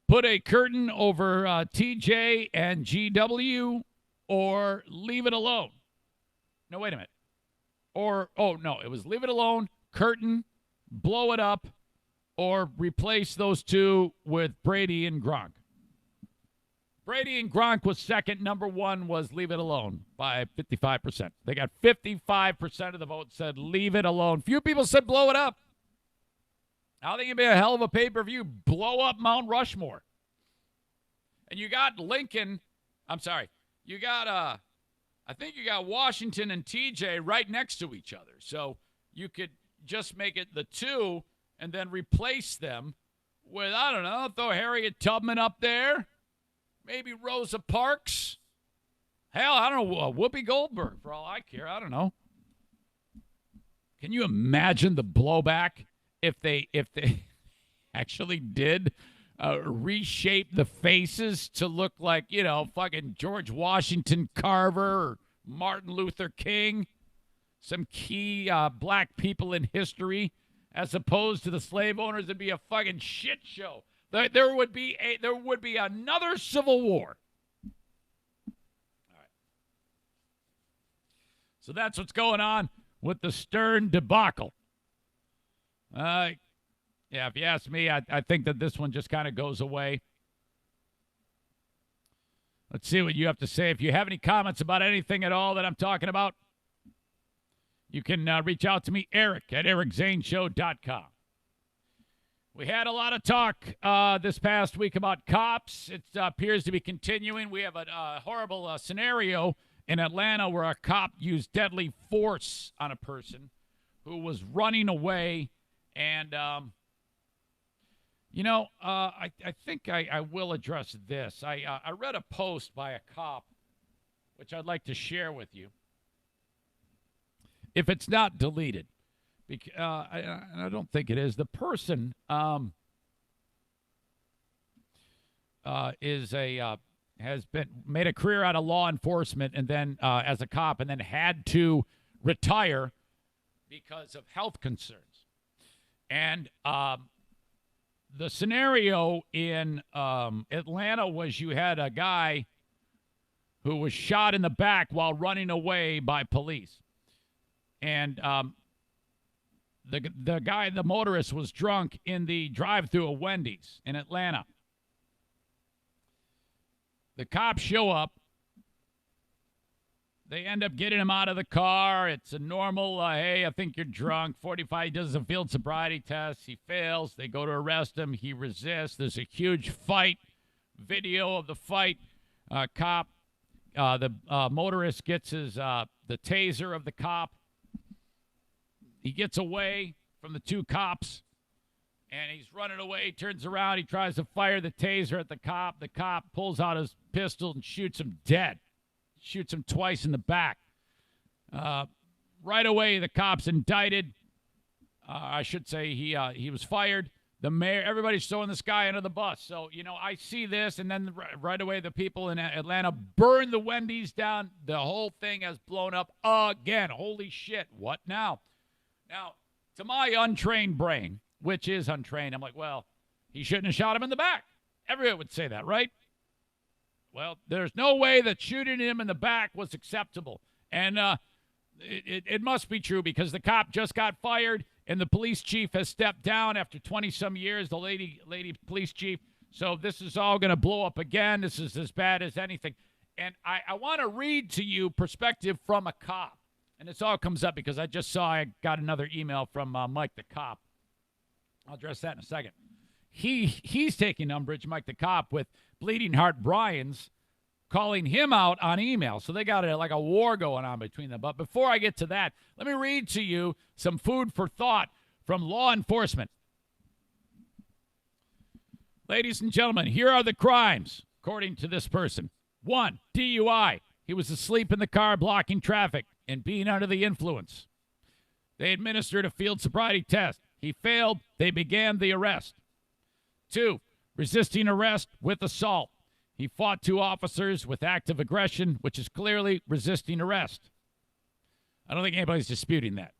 Put a curtain over TJ and GW? Or leave it alone? No, wait a minute. It was leave it alone, curtain, blow it up, or replace those two with Brady and Gronk. Brady and Gronk was second. Number one was leave it alone by 55%. They got 55% of the vote said leave it alone. Few people said blow it up. I think it'd be a hell of a pay-per-view. Blow up Mount Rushmore. And you got Lincoln. I'm sorry. You got, I think you got Washington and TJ right next to each other. So you could just make it the two and then replace them with, I don't know, throw Harriet Tubman up there. Maybe Rosa Parks. Hell, I don't know, Whoopi Goldberg, for all I care. I don't know. Can you imagine the blowback if they actually did reshape the faces to look like, fucking George Washington Carver or Martin Luther King, some key black people in history, as opposed to the slave owners? It'd be a fucking shit show. There would be another civil war. All right. So that's what's going on with the Stern debacle. Yeah, if you ask me, I think that this one just kind of goes away. Let's see what you have to say. If you have any comments about anything at all that I'm talking about, you can reach out to me, Eric, at ericzaneshow.com. We had a lot of talk this past week about cops. It appears to be continuing. We have a horrible scenario in Atlanta where a cop used deadly force on a person who was running away. And, I think I will address this. I read a post by a cop, which I'd like to share with you, if it's not deleted. I don't think it is. The person has made a career out of law enforcement and then as a cop, and then had to retire because of health concerns. And the scenario in Atlanta was you had a guy who was shot in the back while running away by police. And the motorist was drunk in the drive-thru of Wendy's in Atlanta. The cops show up. They end up getting him out of the car. It's a normal, hey, I think you're drunk. 45, he does a field sobriety test. He fails. They go to arrest him. He resists. There's a huge fight. Video of the fight. The motorist gets the taser of the cop. He gets away from the two cops, and he's running away. He turns around. He tries to fire the taser at the cop. The cop pulls out his pistol and shoots him dead. Shoots him twice in the back. Right away, the cop's indicted. I should say he was fired. The mayor, everybody's throwing this guy under the bus. So, I see this, and then right away the people in Atlanta burn the Wendy's down. The whole thing has blown up again. Holy shit, what now? Now, to my untrained brain, which is untrained, I'm like, well, he shouldn't have shot him in the back. Everyone would say that, right? Well, there's no way that shooting him in the back was acceptable. And it must be true because the cop just got fired and the police chief has stepped down after 20-some years, the lady police chief. So this is all going to blow up again. This is as bad as anything. And I want to read to you perspective from a cop. And this all comes up because I got another email from Mike the cop. I'll address that in a second. He's taking umbrage, Mike the cop, with Bleeding Heart Brian's calling him out on email. So they got like a war going on between them. But before I get to that, let me read to you some food for thought from law enforcement. Ladies and gentlemen, here are the crimes, according to this person. 1, DUI. He was asleep in the car blocking traffic and being under the influence. They administered a field sobriety test. He failed. They began the arrest. 2, resisting arrest with assault. He fought 2 officers with active aggression, which is clearly resisting arrest. I don't think anybody's disputing that.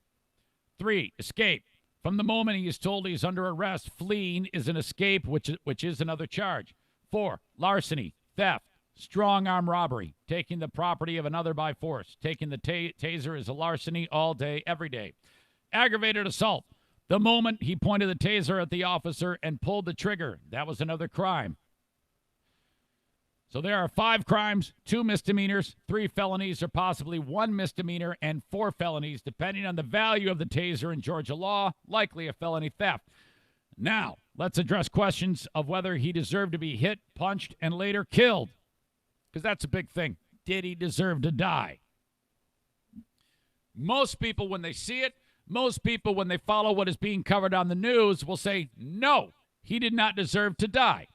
3, escape. From the moment he is told he is under arrest, fleeing is an escape, which is another charge. 4, larceny, theft, strong arm robbery, taking the property of another by force. Taking the taser is a larceny all day, every day. Aggravated assault. The moment he pointed the taser at the officer and pulled the trigger, that was another crime. So there are 5 crimes, 2 misdemeanors, 3 felonies, or possibly 1 misdemeanor and 4 felonies, depending on the value of the taser in Georgia law, likely a felony theft. Now, let's address questions of whether he deserved to be hit, punched, and later killed. Because that's a big thing. Did he deserve to die? Most people, when they see it, most people, when they follow what is being covered on the news, will say, no, he did not deserve to die.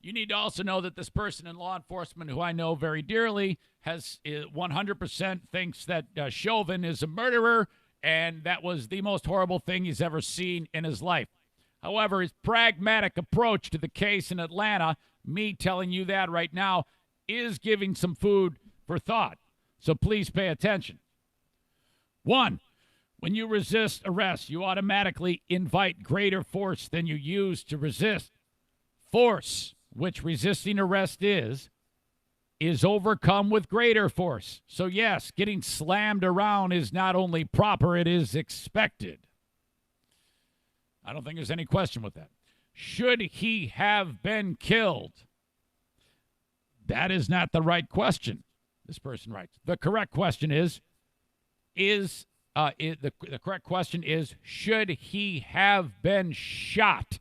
You need to also know that this person in law enforcement, who I know very dearly, has 100% thinks that Chauvin is a murderer, and that was the most horrible thing he's ever seen in his life. However, his pragmatic approach to the case in Atlanta, me telling you that right now, is giving some food for thought. So please pay attention. 1, when you resist arrest, you automatically invite greater force than you use to resist. Force, which resisting arrest is overcome with greater force. So yes, getting slammed around is not only proper, it is expected. I don't think there's any question with that. Should he have been killed? That is not the right question, this person writes. The correct question is the correct question is, should he have been shot?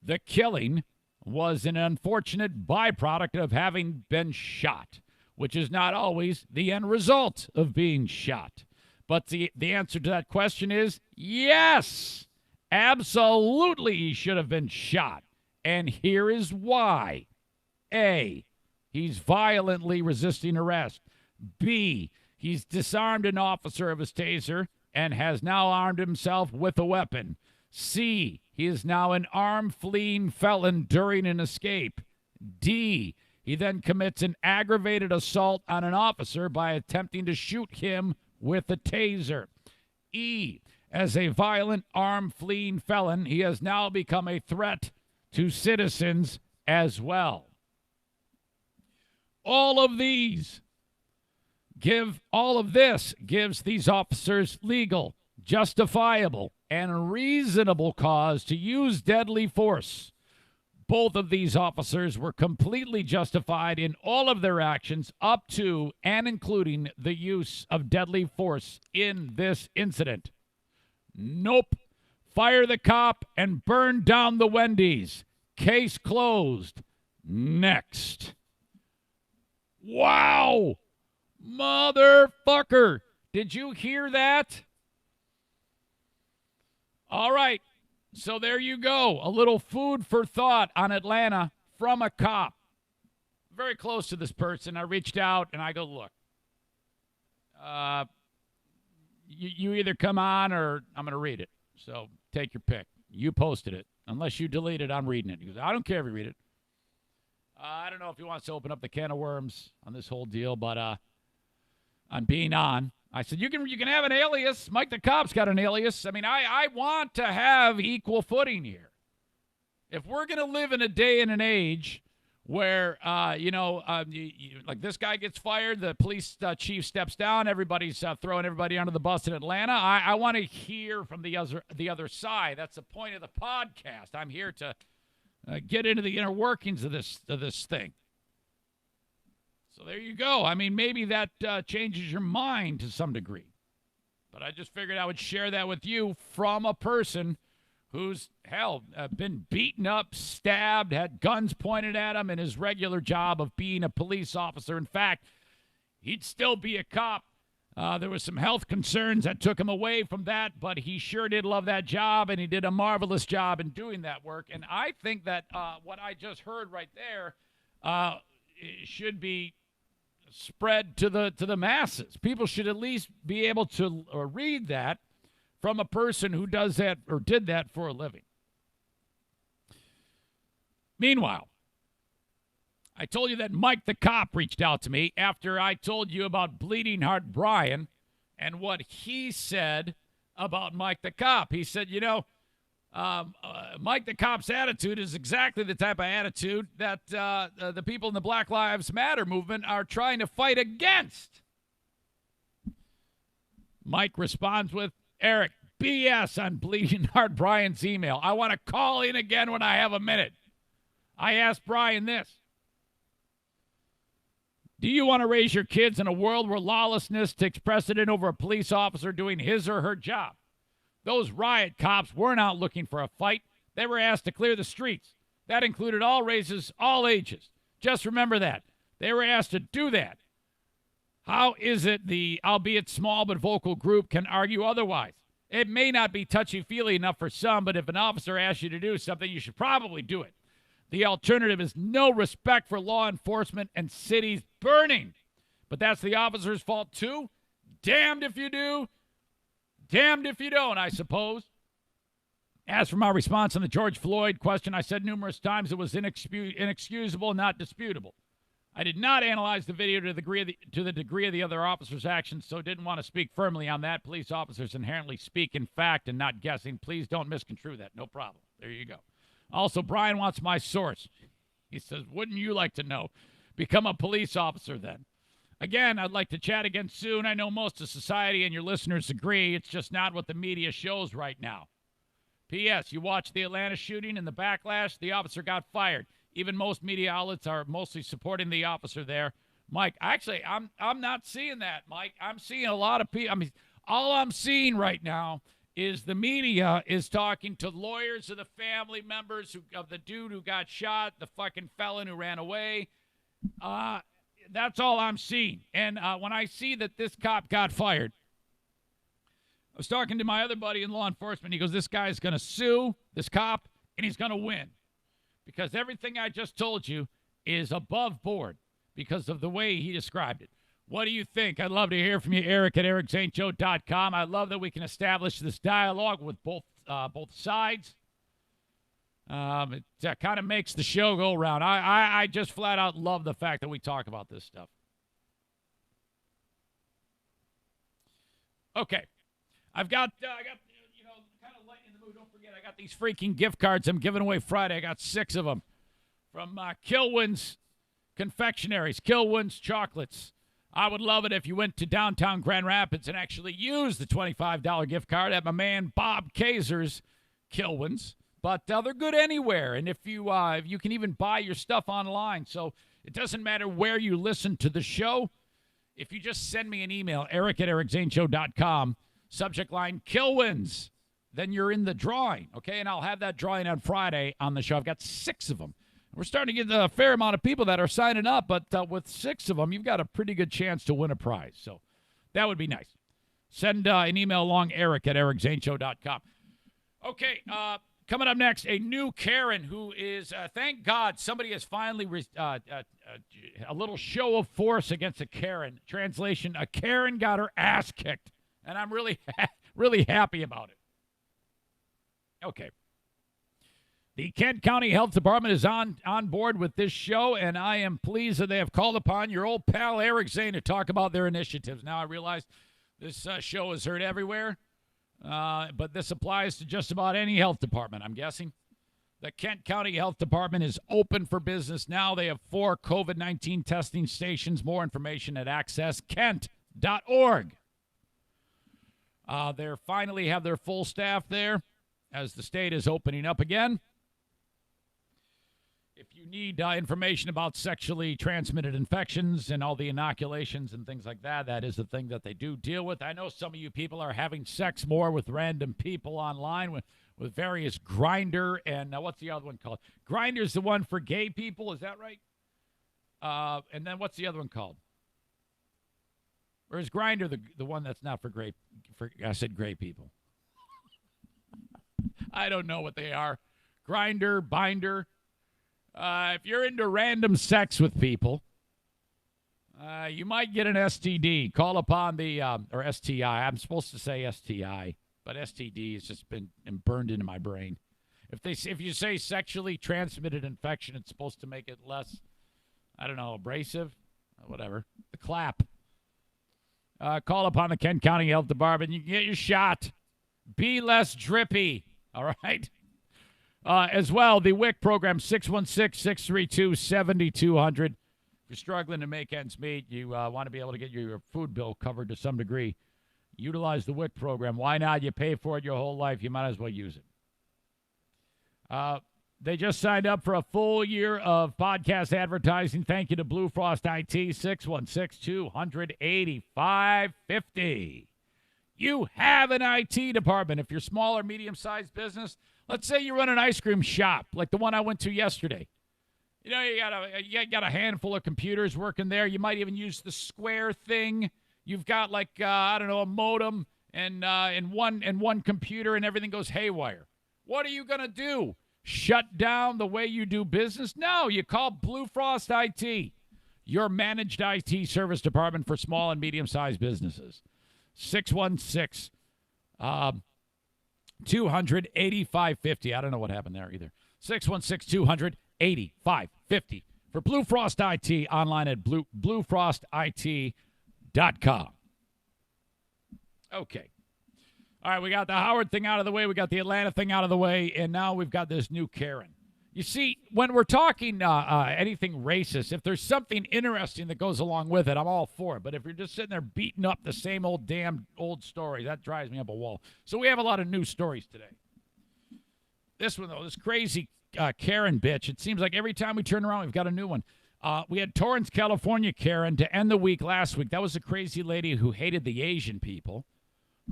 The killing was an unfortunate byproduct of having been shot, which is not always the end result of being shot. But the answer to that question is yes, absolutely he should have been shot. And here is why. A, he's violently resisting arrest. B, he's disarmed an officer of his taser and has now armed himself with a weapon. C, he is now an armed fleeing felon during an escape. D, he then commits an aggravated assault on an officer by attempting to shoot him with a taser. E, as a violent armed fleeing felon, he has now become a threat to citizens as well. All of this gives these officers legal, justifiable, and reasonable cause to use deadly force. Both of these officers were completely justified in all of their actions up to and including the use of deadly force in this incident. Nope. Fire the cop and burn down the Wendy's. Case closed. Next. Wow! Motherfucker! Did you hear that? All right. So there you go. A little food for thought on Atlanta from a cop. Very close to this person. I reached out and I go, look, you either come on or I'm going to read it. So take your pick. You posted it. Unless you delete it, I'm reading it. He goes, I don't care if you read it. I don't know if he wants to open up the can of worms on this whole deal, but I'm being on. I said, you can have an alias. Mike the Cop's got an alias. I mean, I want to have equal footing here. If we're going to live in a day and an age where, like this guy gets fired, the police chief steps down, everybody's throwing everybody under the bus in Atlanta, I want to hear from the other side. That's the point of the podcast. I'm here to get into the inner workings of this thing. So there you go. I mean, maybe that changes your mind to some degree. But I just figured I would share that with you from a person who's, been beaten up, stabbed, had guns pointed at him in his regular job of being a police officer. In fact, he'd still be a cop. There was some health concerns that took him away from that, but he sure did love that job, and he did a marvelous job in doing that work. And I think that what I just heard right there should be spread to the masses. People should at least be able to read that from a person who does that or did that for a living. Meanwhile, I told you that Mike the Cop reached out to me after I told you about Bleeding Heart Brian and what he said about Mike the Cop. He said, Mike the Cop's attitude is exactly the type of attitude that the people in the Black Lives Matter movement are trying to fight against. Mike responds with, Eric, BS on Bleeding Heart Brian's email. I want to call in again when I have a minute. I asked Brian this. Do you want to raise your kids in a world where lawlessness takes precedent over a police officer doing his or her job? Those riot cops weren't out looking for a fight. They were asked to clear the streets. That included all races, all ages. Just remember that. They were asked to do that. How is it the, albeit small but vocal group, can argue otherwise? It may not be touchy-feely enough for some, but if an officer asks you to do something, you should probably do it. The alternative is no respect for law enforcement and cities burning. But that's the officer's fault, too? Damned if you do, damned if you don't, I suppose. As for my response on the George Floyd question, I said numerous times it was inexcusable, not disputable. I did not analyze the video to the degree of the other officers' actions, so didn't want to speak firmly on that. Police officers inherently speak in fact and not guessing. Please don't misconstrue that. No problem. There you go. Also, Brian wants my source. He says, wouldn't you like to know? Become a police officer then. Again, I'd like to chat again soon. I know most of society and your listeners agree. It's just not what the media shows right now. P.S. You watched the Atlanta shooting and the backlash. The officer got fired. Even most media outlets are mostly supporting the officer there. Mike, actually, I'm not seeing that, Mike. I'm seeing a lot of people. I mean, all I'm seeing right now is the media is talking to lawyers of the family members of the dude who got shot, the fucking felon who ran away. That's all I'm seeing. And when I see that this cop got fired, I was talking to my other buddy in law enforcement. He goes, this guy's going to sue this cop, and he's going to win. Because everything I just told you is above board because of the way he described it. What do you think? I'd love to hear from you, Eric at ericzaneshow.com. I love that we can establish this dialogue with both sides. It kind of makes the show go round. I just flat out love the fact that we talk about this stuff. Okay. I've got kind of light in the mood. Don't forget, I got these freaking gift cards I'm giving away Friday. I got 6 of them from Kilwin's Confectionaries, Kilwin's Chocolates. I would love it if you went to downtown Grand Rapids and actually used the $25 gift card at my man Bob Kaiser's Kilwin's. But they're good anywhere, and if you can even buy your stuff online. So it doesn't matter where you listen to the show. If you just send me an email, Eric at ericzaneshow.com, subject line Kilwin's, then you're in the drawing, okay? And I'll have that drawing on Friday on the show. I've got 6 of them. We're starting to get a fair amount of people that are signing up, but with 6 of them, you've got a pretty good chance to win a prize. So that would be nice. Send an email along, Eric at ericzaneshow.com. Okay, coming up next, a new Karen who is, thank God, somebody has finally a little show of force against a Karen. Translation, a Karen got her ass kicked. And I'm really, really happy about it. Okay. The Kent County Health Department is on board with this show, and I am pleased that they have called upon your old pal Eric Zane to talk about their initiatives. Now, I realize this show is heard everywhere, but this applies to just about any health department, I'm guessing. The Kent County Health Department is open for business now. They have 4 COVID-19 testing stations. More information at accesskent.org. They finally have their full staff there as the state is opening up again. If you need information about sexually transmitted infections and all the inoculations and things like that, that is the thing that they do deal with. I know some of you people are having sex more with random people online with various Grindr and what's the other one called? Grindr's the one for gay people, is that right? And then what's the other one called? Or is Grindr the one that's not for gay? I said gay people. I don't know what they are. Grindr, Binder. If you're into random sex with people, you might get an STD. Call upon the or STI. I'm supposed to say STI, but STD has just been burned into my brain. If you say sexually transmitted infection, it's supposed to make it less, I don't know, abrasive, whatever. The clap. Call upon the Kent County Health Department. You can get your shot. Be less drippy. All right. As well, the WIC program, 616-632-7200. If you're struggling to make ends meet, you want to be able to get your food bill covered to some degree, utilize the WIC program. Why not? You pay for it your whole life. You might as well use it. They just signed up for a full year of podcast advertising. Thank you to Blue Frost IT, 616-200-8550. You have an IT department. If you're small or medium-sized business, let's say you run an ice cream shop like the one I went to yesterday. You know, you got a handful of computers working there. You might even use the Square thing. You've got like I don't know, a modem and one computer, and everything goes haywire. What are you gonna do? shut down the way you do business? No, you call Blue Frost IT, your managed IT service department for small and medium-sized businesses. 616 200 8550. I don't know what happened there either. 616 200 8550 for Blue Frost IT, online at bluefrostit.com. Okay. All right, we got the Howard thing out of the way. We got the Atlanta thing out of the way. And now we've got this new Karen. You see, when we're talking anything racist, if there's something interesting that goes along with it, I'm all for it. But if you're just sitting there beating up the same old damn old story, that drives me up a wall. So we have a lot of new stories today. This one, though, this crazy Karen bitch, it seems like every time we turn around, we've got a new one. We had Torrance, California Karen to end the week last week. That was a crazy lady who hated the Asian people,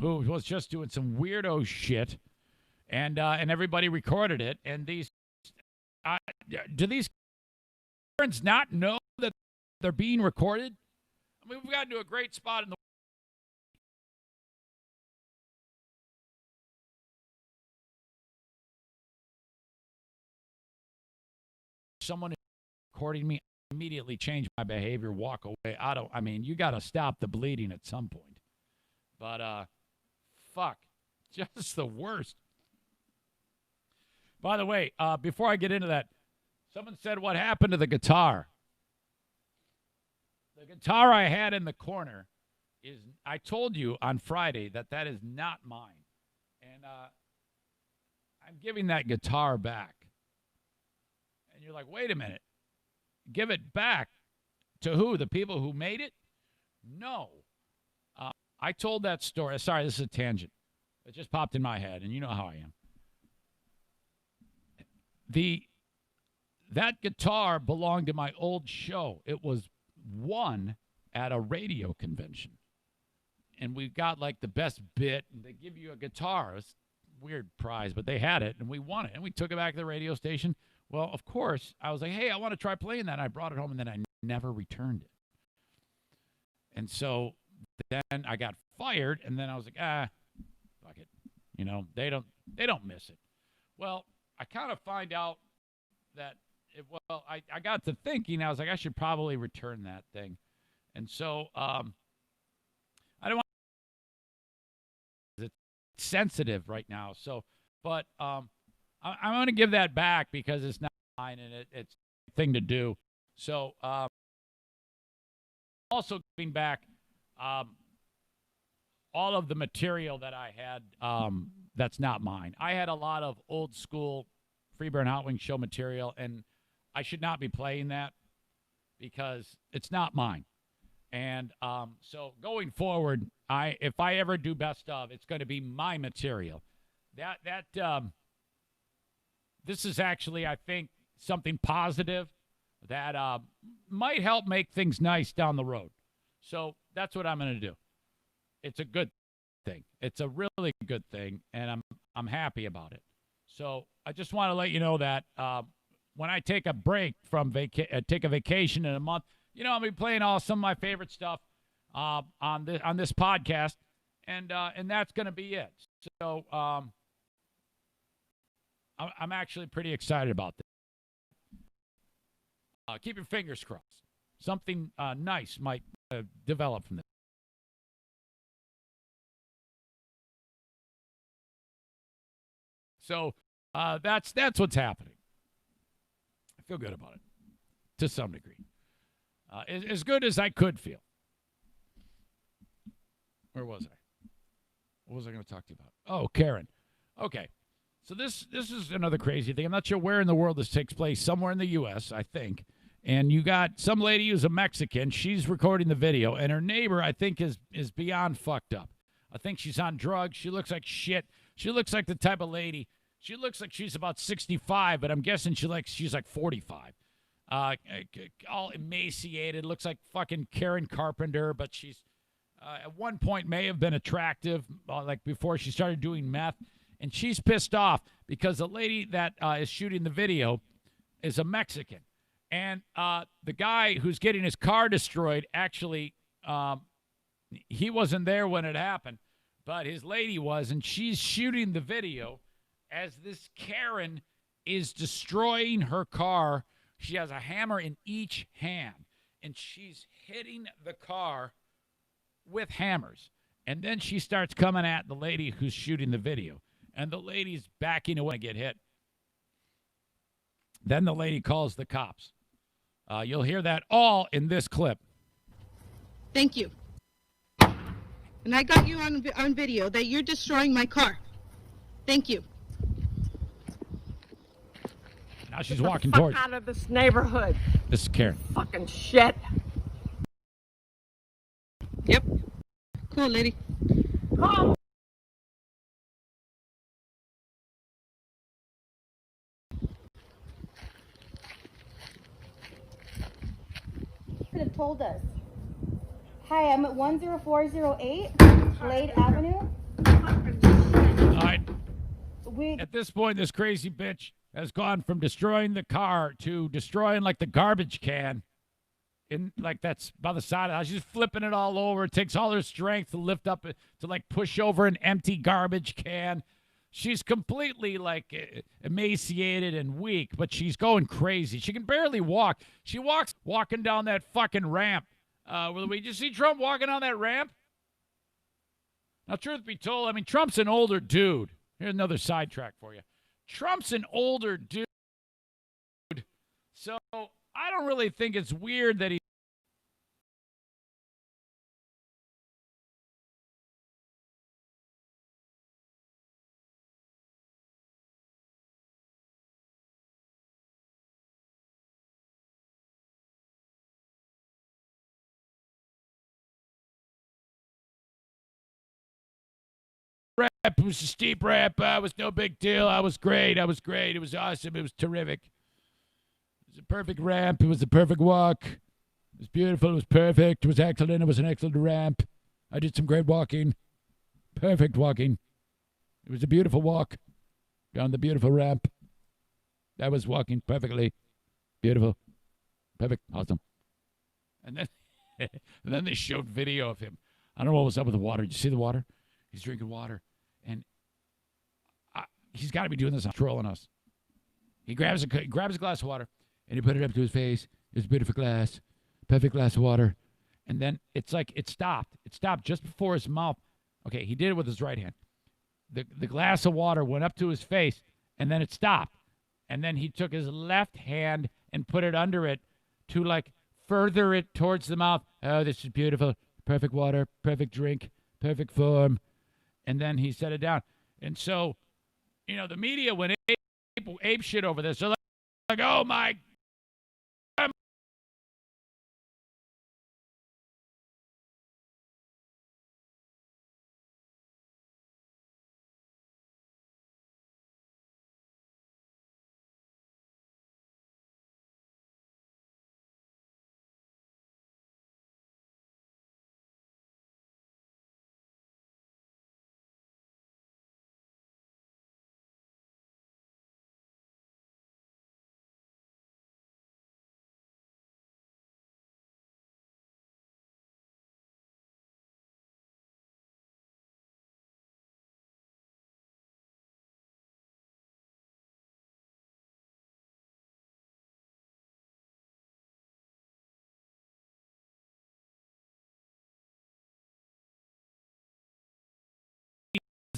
who was just doing some weirdo shit, and everybody recorded it. And these, do these Karens not know that they're being recorded? I mean, we've gotten to a great spot in the someone is recording me, immediately change my behavior, walk away. I mean, you got to stop the bleeding at some point. But, fuck, just the worst. By the way, before I get into that, someone said, what happened to the guitar? The guitar I had in the corner is, I told you on Friday that is not mine. And I'm giving that guitar back. And you're like, wait a minute. Give it back to who? The people who made it? No. I told that story. Sorry, this is a tangent. It just popped in my head, and you know how I am. That guitar belonged to my old show. It was won at a radio convention. And we got like the best bit, and they give you a guitar. It's a weird prize, but they had it, and we won it. And we took it back to the radio station. Well, of course, I was like, hey, I want to try playing that. And I brought it home, and then I never returned it. And so then I got fired, and then I was like, fuck it. You know, they don't miss it. Well, I kind of find out that, I got to thinking, I was like, I should probably return that thing. And so I don't want it's sensitive right now. So, but I'm going to give that back because it's not mine and it's a thing to do. So also giving back all of the material that I had that's not mine. I had a lot of old school Freeburn Hot Wing show material, and I should not be playing that because it's not mine. And so going forward, if I ever do best of, it's going to be my material. This is actually, I think, something positive that might help make things nice down the road. So that's what I'm going to do. It's a good thing. It's a really good thing, and I'm happy about it. So I just want to let you know that when I take a break from take a vacation in a month, you know, I'll be playing some of my favorite stuff on this podcast, and that's going to be it. So I'm actually pretty excited about this. Keep your fingers crossed. Something nice might develop from this. So that's what's happening. I feel good about it to some degree. As good as I could feel. Where was I? What was I going to talk to you about? Oh, Karen. Okay. So this is another crazy thing. I'm not sure where in the world this takes place. Somewhere in the U.S., I think. And you got some lady who's a Mexican. She's recording the video. And her neighbor, I think, is beyond fucked up. I think she's on drugs. She looks like shit. She looks like the type of lady. She looks like she's about 65, but I'm guessing she's like 45. All emaciated. Looks like fucking Karen Carpenter, but she's at one point may have been attractive, like before she started doing meth. And she's pissed off because the lady that is shooting the video is a Mexican. And the guy who's getting his car destroyed, actually, he wasn't there when it happened, but his lady was. And she's shooting the video as this Karen is destroying her car. She has a hammer in each hand, and she's hitting the car with hammers. And then she starts coming at the lady who's shooting the video, and the lady's backing away to get hit. Then the lady calls the cops. You'll hear that all in this clip. Thank you. And I got you on video that you're destroying my car. Thank you. Now she's walking Fuck towards. out of this neighborhood. This is Karen. Fucking shit. Yep. Cool, lady. Come. Could have told us. Hi, I'm at 10408 Glade Avenue. All right. We At this point, this crazy bitch has gone from destroying the car to destroying like the garbage can. In like that's by the side of the house. She's flipping it all over. It takes all her strength to lift up to like push over an empty garbage can. She's completely like emaciated and weak, but she's going crazy. She can barely walk. She walking down that fucking ramp. Did you see Trump walking on that ramp? Now, truth be told, I mean, Trump's an older dude. Here's another sidetrack for you. Trump's an older dude. So I don't really think it's weird that he ramp. It was a steep ramp. It was no big deal. I was great. It was awesome. It was terrific. It was a perfect ramp. It was a perfect walk. It was beautiful. It was perfect. It was excellent. It was an excellent ramp. I did some great walking. Perfect walking. It was a beautiful walk down the beautiful ramp. I was walking perfectly. Beautiful. Perfect. Awesome. And then, and then they showed video of him. I don't know what was up with the water. Did you see the water? He's drinking water. And he's got to be doing this, trolling us. He grabs a glass of water, and he put it up to his face. It was a beautiful glass. Perfect glass of water. And then it's like it stopped. It stopped just before his mouth. Okay, he did it with his right hand. The glass of water went up to his face, and then it stopped. And then he took his left hand and put it under it to, like, further it towards the mouth. Oh, this is beautiful. Perfect water, perfect drink, perfect form. And then he set it down. And so, you know, the media went ape shit over this. They're like, oh, my God.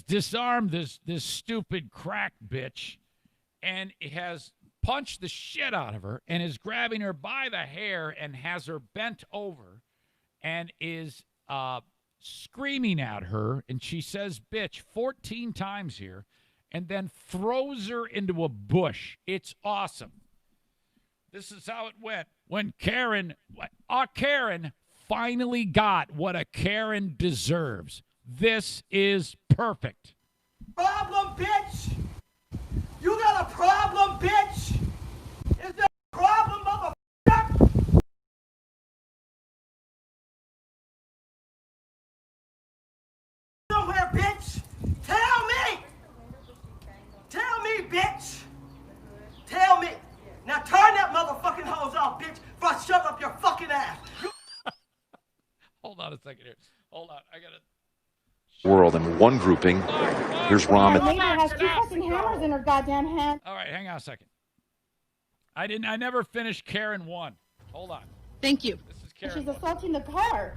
Disarmed this stupid crack bitch, and has punched the shit out of her and is grabbing her by the hair and has her bent over and is screaming at her, and she says bitch 14 times here, and then throws her into a bush. It's awesome. This is how it went when Karen finally got what a Karen deserves. This is perfect. Problem, bitch! You got a problem, bitch! Is there a problem, motherfucker? Somewhere, bitch! Tell me! Tell me, bitch! Tell me! Now turn that motherfucking hose off, bitch, before I shove up your fucking ass! Hold on a second here. Hold on. I gotta world. And one grouping, here's Rom. My neighbor has 2 fucking hammers in her goddamn hand. All right, hang on a second. I never finished Karen 1. Hold on. Thank you. This is Karen She's 1. assaulting the car.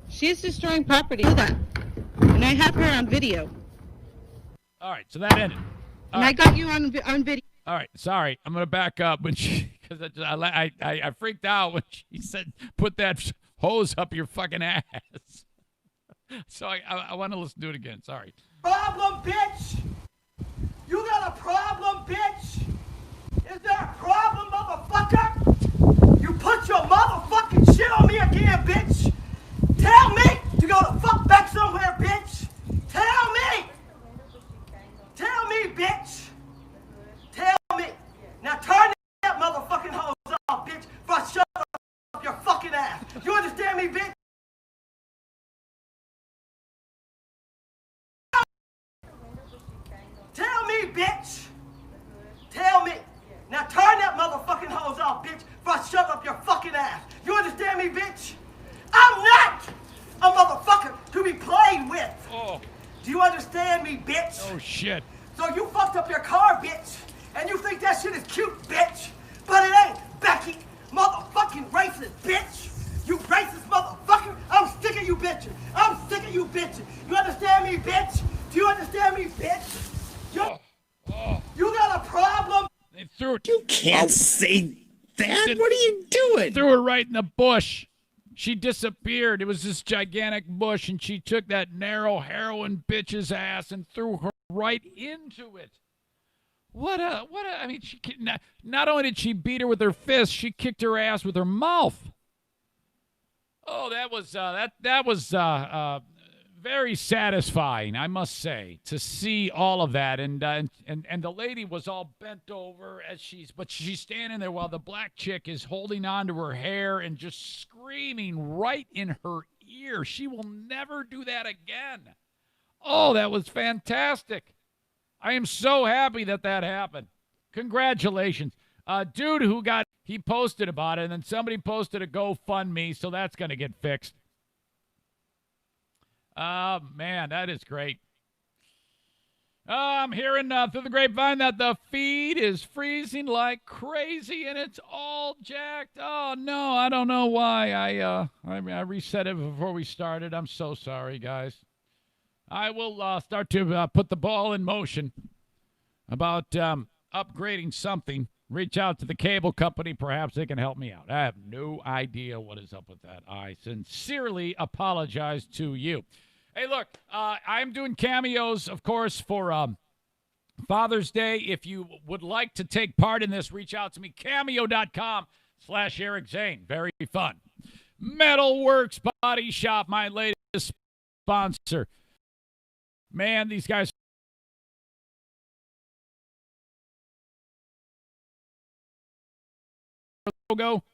She's destroying property. Do that. And I have her on video. All right, so that ended. And I got you on video. All right, sorry. I'm gonna back up when because I freaked out when she said put that hose up your fucking ass. So I want to listen to it again. Sorry. Problem, bitch? You got a problem, bitch? Is there a problem, motherfucker? You put your motherfucking shit on me again, bitch. Tell me to go the fuck back somewhere, bitch. Tell me. Tell me, bitch. Tell me. Now turn that motherfucking hose off, bitch, before I shut up your fucking ass. You understand me, bitch? Tell me, bitch. Tell me. Now turn that motherfucking hose off, bitch, before I shut up your fucking ass. You understand me, bitch? I'm not a motherfucker to be played with. Oh. Do you understand me, bitch? Oh shit. So you fucked up your car, bitch, and you think that shit is cute, bitch. But it ain't, Becky. Motherfucking racist, bitch. You racist motherfucker. I'm sick of you bitches. I'm sick of you bitches. You understand me, bitch? Do you understand me, bitch? You got a problem? They threw it. You can't say that. What are you doing? Threw her right in the bush. She disappeared. It was this gigantic bush, and she took that narrow heroin bitch's ass and threw her right into it. I mean, not only did she beat her with her fist, she kicked her ass with her mouth. Oh, that was very satisfying, I must say, to see all of that. And the lady was all bent over but she's standing there while the black chick is holding on to her hair and just screaming right in her ear. She will never do that again. Oh, that was fantastic. I am so happy that happened. Congratulations. Dude he posted about it, and then somebody posted a GoFundMe, so that's going to get fixed. Oh, man, that is great. I'm hearing through the grapevine that the feed is freezing like crazy, and it's all jacked. Oh, no, I don't know why. I reset it before we started. I'm so sorry, guys. I will start to put the ball in motion about upgrading something. Reach out to the cable company. Perhaps they can help me out. I have no idea what is up with that. I sincerely apologize to you. Hey, look, I'm doing cameos, of course, for Father's Day. If you would like to take part in this, reach out to me. Cameo.com/Eric Zane. Very fun. Metalworks Body Shop, my latest sponsor. Man, these guys logo.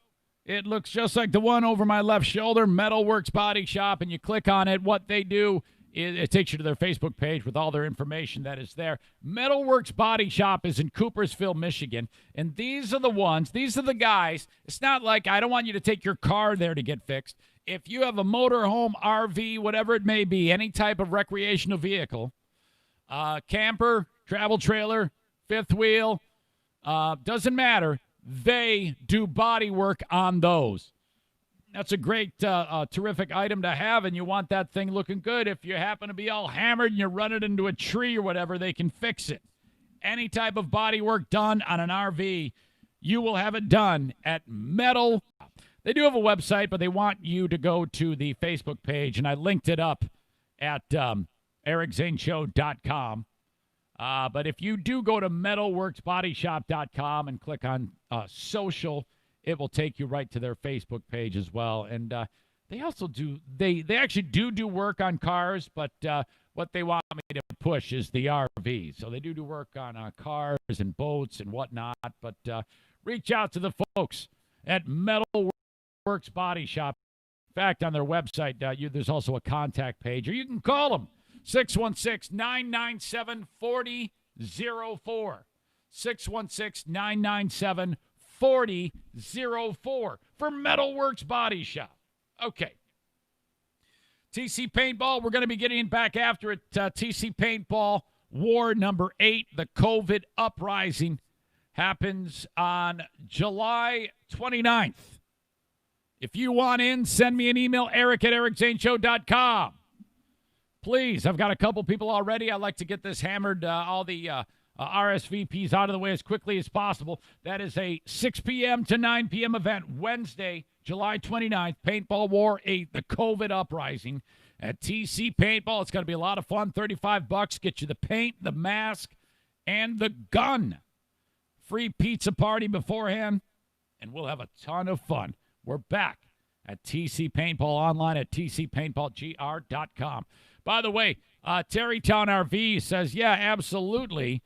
It looks just like the one over my left shoulder, Metalworks Body Shop, and you click on it. What they do is it takes you to their Facebook page with all their information that is there. Metalworks Body Shop is in Coopersville, Michigan, and these are the guys. It's not like I don't want you to take your car there to get fixed. If you have a motorhome, RV, whatever it may be, any type of recreational vehicle, camper, travel trailer, fifth wheel, doesn't matter. They do body work on those. That's a great, terrific item to have, and you want that thing looking good. If you happen to be all hammered and you run it into a tree or whatever, they can fix it. Any type of body work done on an RV, you will have it done at Metal. They do have a website, but they want you to go to the Facebook page, and I linked it up at ericzaneshow.com. But if you do go to metalworksbodyshop.com and click on social, it will take you right to their Facebook page as well. And they also do they actually do work on cars, but what they want me to push is the RV. So they do work on cars and boats and whatnot. But reach out to the folks at Metalworks Body Shop. In fact, on their website, there's also a contact page, or you can call them. 616-997-4004. 616-997-4004 for Metalworks Body Shop. Okay. TC Paintball, we're going to be getting back after it. TC Paintball War number 8, the COVID Uprising, happens on July 29th. If you want in, send me an email, eric@ericzaneshow.com. Please, I've got a couple people already. I'd like to get this hammered, all the RSVPs out of the way as quickly as possible. That is a 6 p.m. to 9 p.m. event, Wednesday, July 29th, Paintball War 8, the COVID Uprising at TC Paintball. It's going to be a lot of fun, $35. Get you the paint, the mask, and the gun. Free pizza party beforehand, and we'll have a ton of fun. We're back at TC Paintball, online at tcpaintballgr.com. By the way, Terrytown RV says, yeah, absolutely.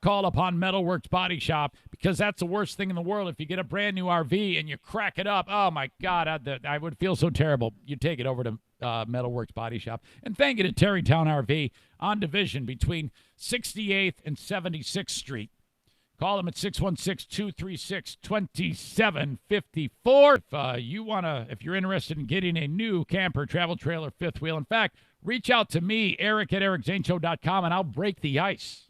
Call upon Metalworks Body Shop, because that's the worst thing in the world. If you get a brand new RV and you crack it up, oh my God, I would feel so terrible. You take it over to Metalworks Body Shop. And thank you to Terrytown RV on Division between 68th and 76th Street. Call them at 616-236-2754. If you're interested in getting a new camper, travel trailer, fifth wheel, in fact, reach out to me, eric@ericzaneshow.com, and I'll break the ice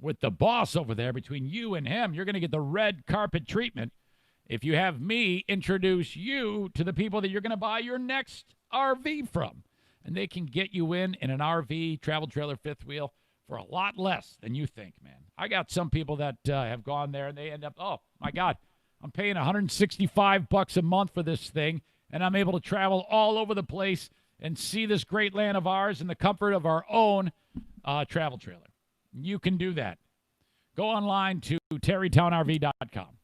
with the boss over there. Between you and him, you're going to get the red carpet treatment if you have me introduce you to the people that you're going to buy your next RV from. And they can get you in an RV, travel trailer, fifth wheel for a lot less than you think, man. I got some people that have gone there, and they end up, oh, my God, I'm paying $165 a month for this thing, and I'm able to travel all over the place and see this great land of ours in the comfort of our own travel trailer. You can do that. Go online to terrytownrv.com.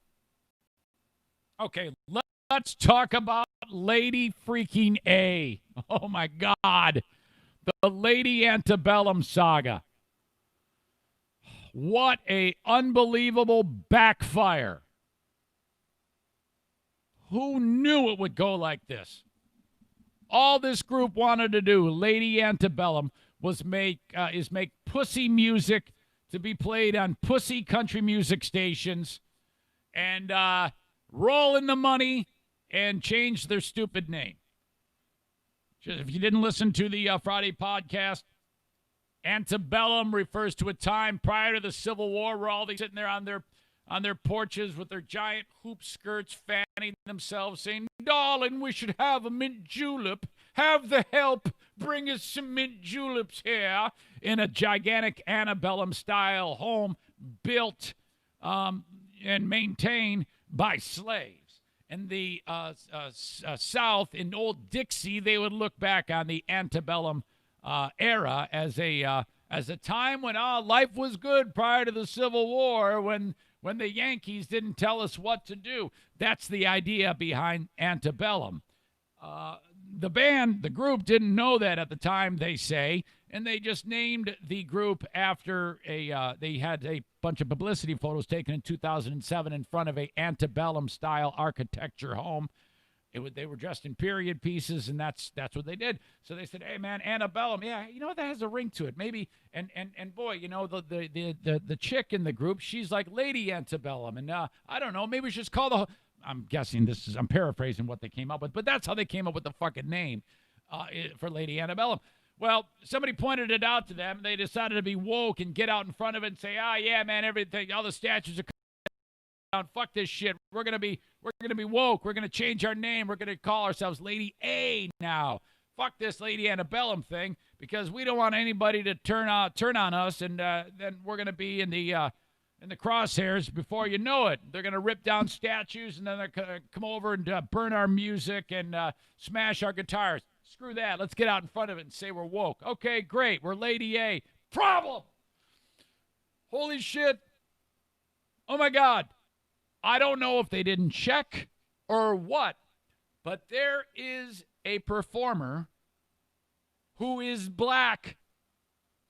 Okay, let's talk about Lady freaking A. Oh, my God. The Lady Antebellum saga. What a unbelievable backfire. Who knew it would go like this? All this group wanted to do, Lady Antebellum, was make pussy music to be played on pussy country music stations and roll in the money and change their stupid name. If you didn't listen to the Friday podcast, Antebellum refers to a time prior to the Civil War where all these sitting there on their porches with their giant hoop skirts fanning themselves, saying, "Darling, we should have a mint julep. Have the help bring us some mint juleps here," in a gigantic antebellum-style home built and maintained by slaves. In the South, in old Dixie, they would look back on the antebellum era as a time when life was good prior to the Civil War, when the Yankees didn't tell us what to do. That's the idea behind Antebellum. The group didn't know that at the time, they say, and they just named the group after they had a bunch of publicity photos taken in 2007 in front of a antebellum-style architecture home. They were dressed in period pieces, and that's what they did. So they said, "Hey, man, antebellum, yeah, you know, that has a ring to it, maybe." And boy, you know, the chick in the group, she's like Lady Antebellum, and I don't know, maybe we should just call I'm guessing I'm paraphrasing what they came up with, but that's how they came up with the fucking name for Lady Antebellum. Well, somebody pointed it out to them, and they decided to be woke and get out in front of it and say, yeah, man, everything, all the statues are down. Fuck this shit. We're gonna be woke. We're gonna change our name. We're gonna call ourselves Lady A now. Fuck this Lady Antebellum thing, because we don't want anybody to turn on us, and then we're gonna be in the crosshairs before you know it. They're gonna rip down statues, and then they're gonna come over and burn our music and smash our guitars. Screw that. Let's get out in front of it and say we're woke. Okay, great. We're Lady A. Problem. Holy shit. Oh my God. I don't know if they didn't check or what, but there is a performer who is black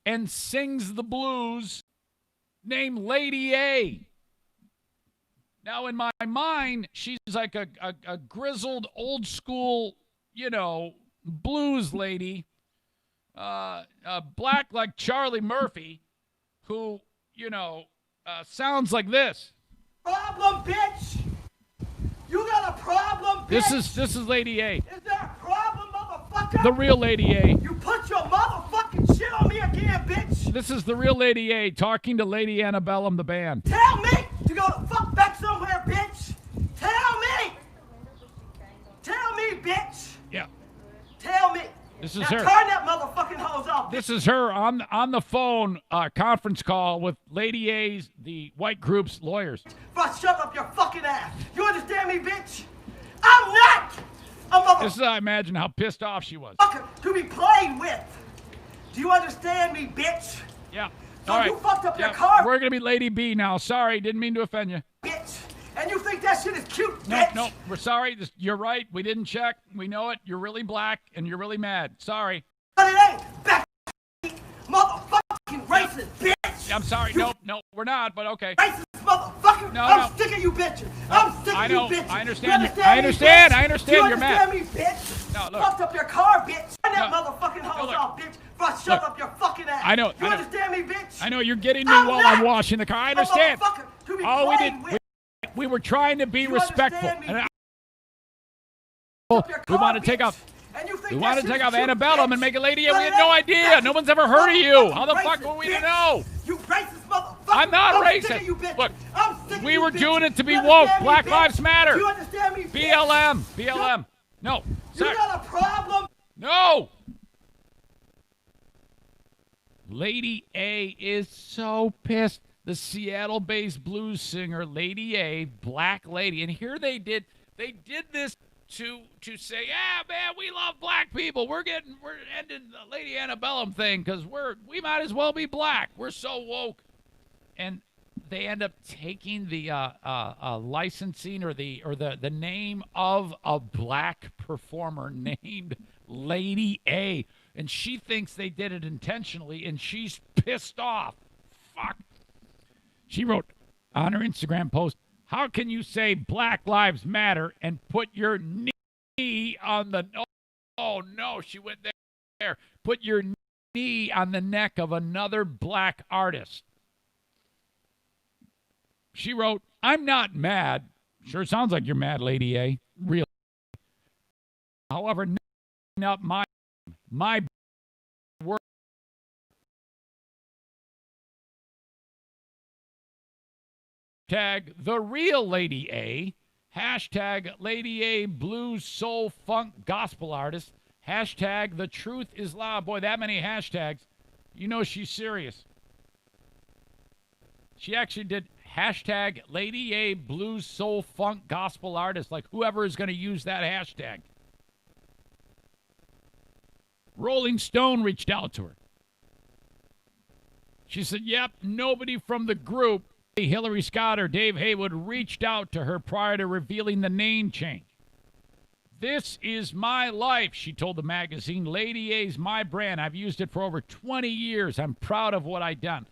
and sings the blues named Lady A. Now, in my mind, she's like a grizzled, old school, you know, blues lady, black like Charlie Murphy, who, you know, sounds like this. Problem, bitch! You got a problem, bitch! This is Lady A. Is there a problem, motherfucker? motherfucker! the real Lady A. You put your motherfucking shit on me again, bitch! This is the real Lady A talking to Lady Antebellum, the band. Tell me to go the fuck back somewhere, bitch! Tell me! Tell me, bitch! Yeah. Tell me! This is now her. Turn that motherfucking hose off, bitch! This is her on the phone conference call with Lady A's, the white group's lawyers. If I shut up your fucking ass! You understand me, bitch? I'm not a motherfucker This is, I imagine, how pissed off she was. to be played with! Do you understand me, bitch? Yeah. So All right. you fucked up your Yeah. car, We're going to be Lady B now. Sorry, didn't mean to offend you. bitch! And you think that shit is cute, No, bitch? no, we're sorry. You're right. We didn't check. We know it. You're really black, and you're really mad. Sorry. But it ain't back, motherfucking racist, bitch! I'm sorry. Nope, we're not, but okay. Racist motherfucker! No, I'm no. sick of you bitches! I'm sick I of know. you bitches! I understand. You I understand. me, I bitch? understand. You You're mad. understand me, bitch? No, look. Fucked up your car, bitch! Turn that No. motherfucking hose look. off, bitch! If I shut Look. up your fucking ass! I know, You I know. understand me, bitch? I know you're getting me I'm while not I'm washing the car. I understand. A motherfucker to be Oh, we played did. with. We were trying to be You respectful. understand me, And Fuck up your we car, want to take bitch. off. And you think We that wanted to shit take is off cute, Antebellum bitch? and make a Lady A. But We it had no ain't idea. back, No one's ever heard of you. motherfucking How the fuck racist, were we to bitch. know? You racist motherfucker! I'm not I'm sick racist. of you bitches. Look, I'm sick of we you were bitches. doing it to be You woke. understand me, Black bitch? Lives Matter. You understand me, bitch? BLM. BLM. No. You Sorry. got a problem? No. Lady A is so pissed. The Seattle-based blues singer Lady A, black lady, and here they did this to say, yeah, man, we love black people. We're ending the Lady Antebellum thing because we might as well be black. We're so woke, and they end up taking the licensing or the name of a black performer named Lady A, and she thinks they did it intentionally, and she's pissed off. Fuck. She wrote on her Instagram post, "How can you say Black Lives Matter and put your knee on the..." Oh, no, she went there. "Put your knee on the neck of another black artist." She wrote, "I'm not mad." Sure sounds like you're mad, Lady A. Really. However, not my word. Hashtag the real Lady A. Hashtag Lady A blues soul funk gospel artist. Hashtag the truth is loud. Boy, that many hashtags. You know she's serious. She actually did hashtag Lady A blues soul funk gospel artist. Like whoever is going to use that hashtag. Rolling Stone reached out to her. She said, yep, nobody from the group, Hillary Scott or Dave Haywood, reached out to her prior to revealing the name change. "This is my life," she told the magazine. "Lady A's my brand. I've used it for over 20 years. I'm proud of what I've done.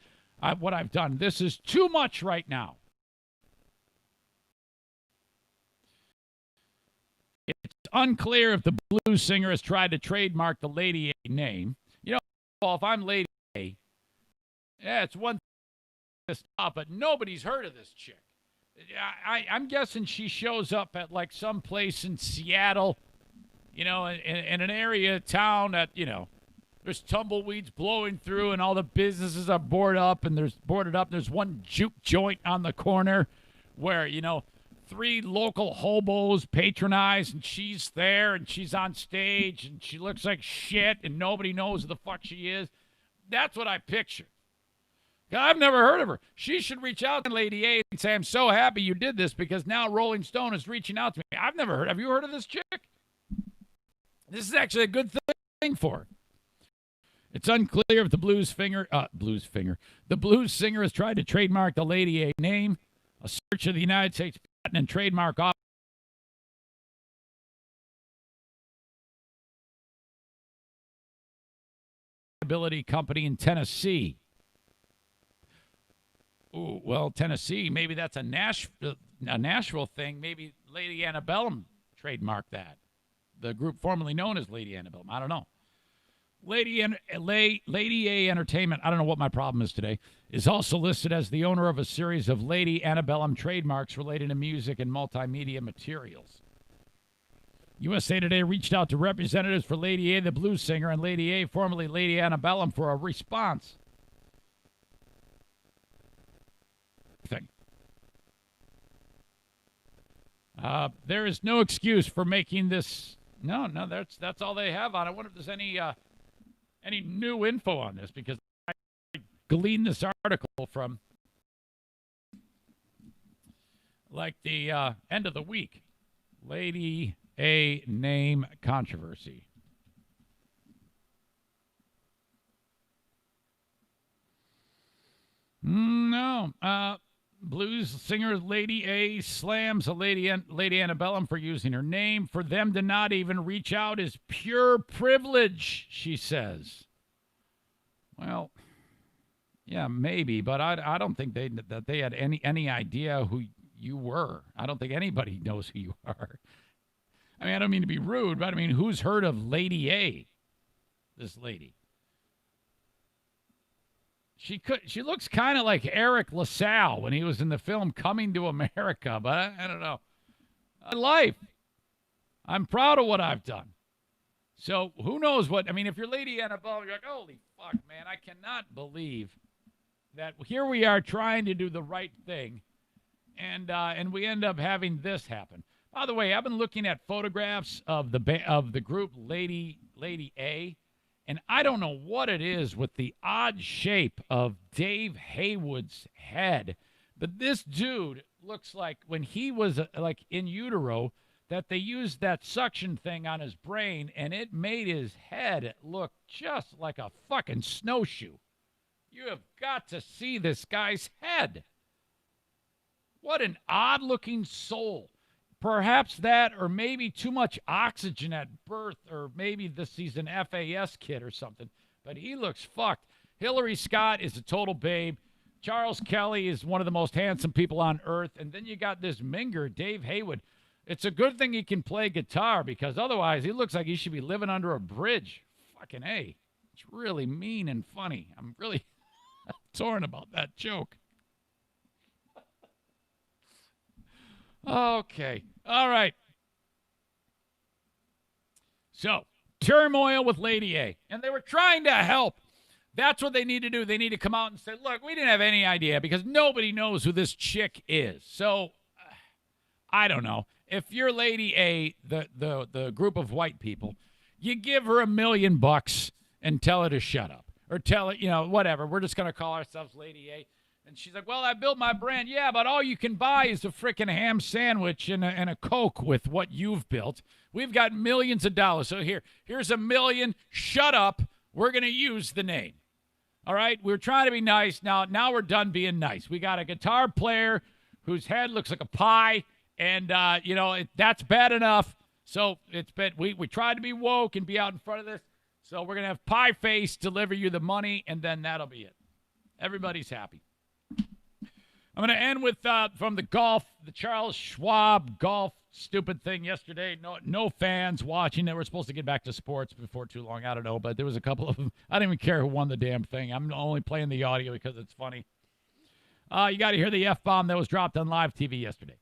This is too much right now." It's unclear if the blues singer has tried to trademark the Lady A name. You know, well, if I'm Lady A, yeah, it's one thing to stop, but nobody's heard of this chick. I'm guessing she shows up at like some place in Seattle, you know, in an area of town that, you know, there's tumbleweeds blowing through and all the businesses are boarded up. There's one juke joint on the corner where, you know, 3 local hobos patronize, and she's there and she's on stage and she looks like shit and nobody knows who the fuck she is. That's what I picture. I've never heard of her. She should reach out to Lady A and say, "I'm so happy you did this because now Rolling Stone is reaching out to me." I've never heard. Have you heard of this chick? This is actually a good thing for her. It's unclear if the blues singer has tried to trademark the Lady A name. A search of the United States Patent and Trademark Office company in Tennessee. Ooh, well, Tennessee, maybe that's a Nashville thing. Maybe Lady Antebellum trademarked that. The group formerly known as Lady Antebellum. I don't know. Lady A Entertainment, I don't know what my problem is today, is also listed as the owner of a series of Lady Antebellum trademarks related to music and multimedia materials. USA Today reached out to representatives for Lady A, the blues singer, and Lady A, formerly Lady Antebellum, for a response. There is no excuse for making this. No, that's all they have on it. I wonder if there's any new info on this, because I gleaned this article from like the end of the week. Lady A name controversy. No. Blues singer Lady A slams a Lady Antebellum for using her name. For them to not even reach out is pure privilege, she says. Well, yeah, maybe, but I don't think that they had any idea who you were. I don't think anybody knows who you are. I mean, I don't mean to be rude, but I mean, who's heard of Lady A? This lady. She looks kind of like Eric LaSalle when he was in the film Coming to America, but I don't know. Life. I'm proud of what I've done. So who knows what, I mean, if you're Lady Annabelle, you're like, holy fuck, man, I cannot believe that here we are trying to do the right thing, and we end up having this happen. By the way, I've been looking at photographs of the group Lady A, and I don't know what it is with the odd shape of Dave Haywood's head, but this dude looks like when he was like in utero, that they used that suction thing on his brain, and it made his head look just like a fucking snowshoe. You have got to see this guy's head. What an odd-looking soul. Perhaps that, or maybe too much oxygen at birth, or maybe he's an FAS kid or something. But he looks fucked. Hillary Scott is a total babe. Charles Kelly is one of the most handsome people on earth. And then you got this minger, Dave Haywood. It's a good thing he can play guitar, because otherwise he looks like he should be living under a bridge. Fucking A. It's really mean and funny. I'm really torn about that joke. Okay. All right. So, turmoil with Lady A. And they were trying to help. That's what they need to do. They need to come out and say, look, we didn't have any idea, because nobody knows who this chick is. So, I don't know. If you're Lady A, the group of white people, you give her $1 million and tell her to shut up. Or tell her, whatever. We're just going to call ourselves Lady A. And she's like, well, I built my brand. Yeah, but all you can buy is a freaking ham sandwich and a Coke with what you've built. We've got millions of dollars. So here's $1 million. Shut up. We're going to use the name. All right? We're trying to be nice. Now we're done being nice. We got a guitar player whose head looks like a pie. And, that's bad enough. So we tried to be woke and be out in front of this. So we're going to have Pie Face deliver you the money, and then that'll be it. Everybody's happy. I'm going to end with from the golf, the Charles Schwab golf stupid thing yesterday. No fans watching. They were supposed to get back to sports before too long. I don't know, but there was a couple of them. I didn't even care who won the damn thing. I'm only playing the audio because it's funny. You got to hear the F-bomb that was dropped on live TV yesterday.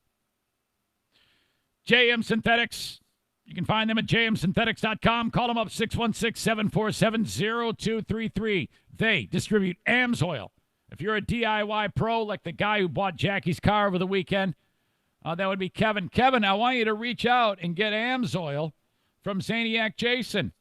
JM Synthetics. You can find them at jmsynthetics.com. Call them up, 616-747-0233. They distribute AMSOIL. If you're a DIY pro like the guy who bought Jackie's car over the weekend, that would be Kevin. Kevin, I want you to reach out and get AMSOIL from Zaniac Jason.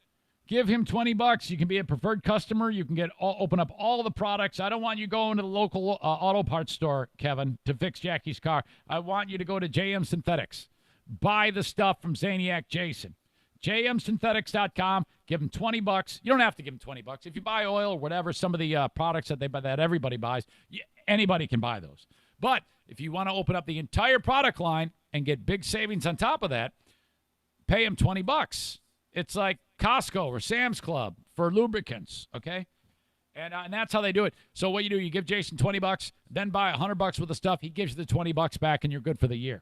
Give him $20. You can be a preferred customer. You can open up all the products. I don't want you going to the local auto parts store, Kevin, to fix Jackie's car. I want you to go to JM Synthetics. Buy the stuff from Zaniac Jason. jmsynthetics.com. Give them $20. You don't have to give them $20. If you buy oil or whatever, some of the products that everybody buys, anybody can buy those. But if you want to open up the entire product line and get big savings on top of that, pay them $20. It's like Costco or Sam's Club for lubricants, okay? And that's how they do it. So what you do, you give Jason $20, then buy $100 worth of stuff. He gives you the $20 back, and you're good for the year.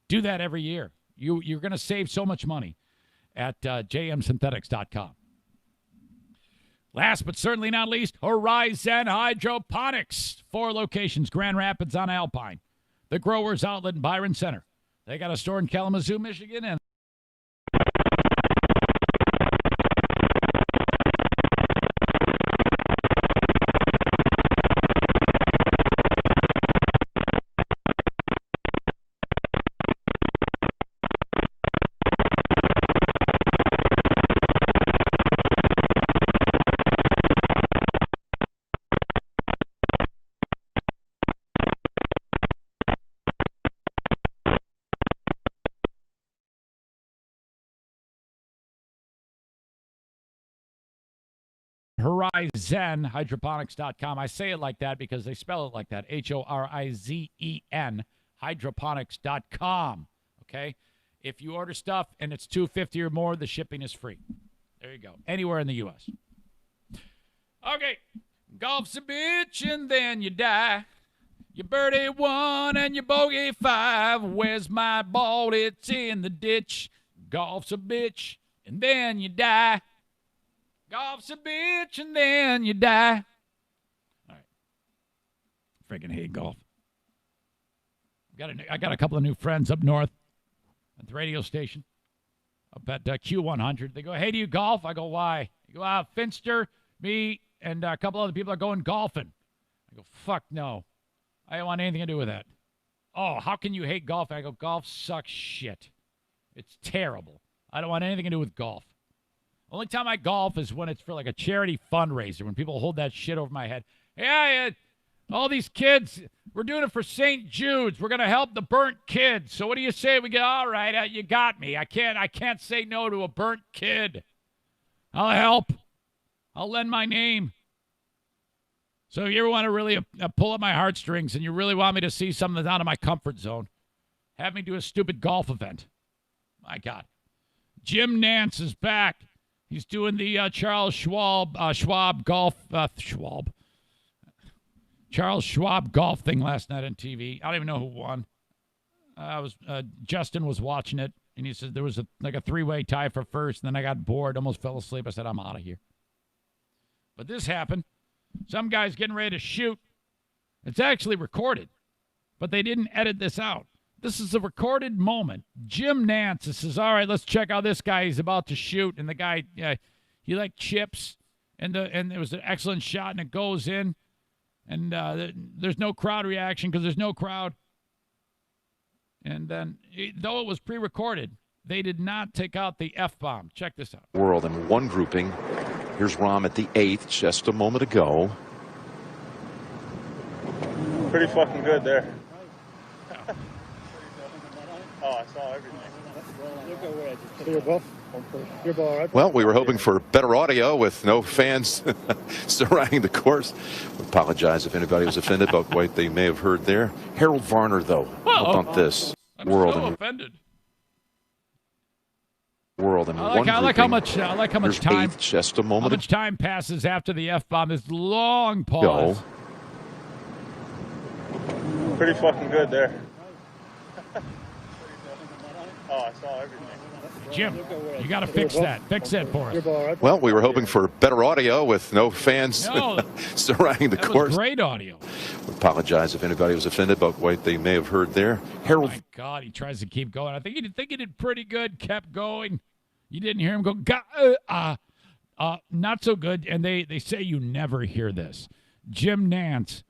Do that every year. You're going to save so much money at jmsynthetics.com. Last but certainly not least, Horizon Hydroponics. 4 locations, Grand Rapids on Alpine, the Growers Outlet in Byron Center. They got a store in Kalamazoo, Michigan, and Horizon, hydroponics.com. I say it like that because they spell it like that, Horizen, hydroponics.com. Okay? If you order stuff and it's $250 or more, the shipping is free. There you go. Anywhere in the U.S. Okay. Golf's a bitch and then you die. You birdie 1 and you bogey 5. Where's my ball? It's in the ditch. Golf's a bitch and then you die. Golf's a bitch and then you die. All right. Freaking hate golf. I got a couple of new friends up north at the radio station, up at Q100. They go, hey, do you golf? I go, why? They go, Finster, me, and a couple other people are going golfing. I go, fuck no. I don't want anything to do with that. Oh, how can you hate golf? I go, golf sucks shit. It's terrible. I don't want anything to do with golf. Only time I golf is when it's for like a charity fundraiser, when people hold that shit over my head. Yeah, all these kids, we're doing it for St. Jude's. We're going to help the burnt kids. So what do you say? We go, all right, you got me. I can't say no to a burnt kid. I'll help. I'll lend my name. So if you ever want to really pull up my heartstrings and you really want me to see something that's out of my comfort zone, have me do a stupid golf event. My God. Jim Nance is back. He's doing the Charles Schwab golf Charles Schwab golf thing last night on TV. I don't even know who won. Justin was watching it, and he said there was a 3-way tie for first, and then I got bored, almost fell asleep. I said, I'm out of here. But this happened. Some guy's getting ready to shoot. It's actually recorded, but they didn't edit this out. This is a recorded moment. Jim Nance says, all right, let's check out this guy. He's about to shoot, and the guy, he chips, and it was an excellent shot, and it goes in. And there's no crowd reaction because there's no crowd. And then, though it was pre-recorded, they did not take out the F-bomb. Check this out. World in one grouping. Here's Rahm at the 8th just a moment ago. Pretty fucking good there. Oh, I saw everything. Well, we were hoping for better audio with no fans surrounding the course. We apologize if anybody was offended by what they may have heard there. Harold Varner, though, how about this? I'm so offended. World in I like how much time. Just a moment. How much time passes after the F-bomb? This long pause. Pretty fucking good there. Oh, I saw everything. Jim, you got to fix that. Fix that for us. Well, we were hoping for better audio with no fans surrounding the course. Was great audio. We apologize if anybody was offended by what they may have heard there. Harold. Oh my God, he tries to keep going. I think he did pretty good. Kept going. You didn't hear him go. Not so good. And they say you never hear this. Jim Nance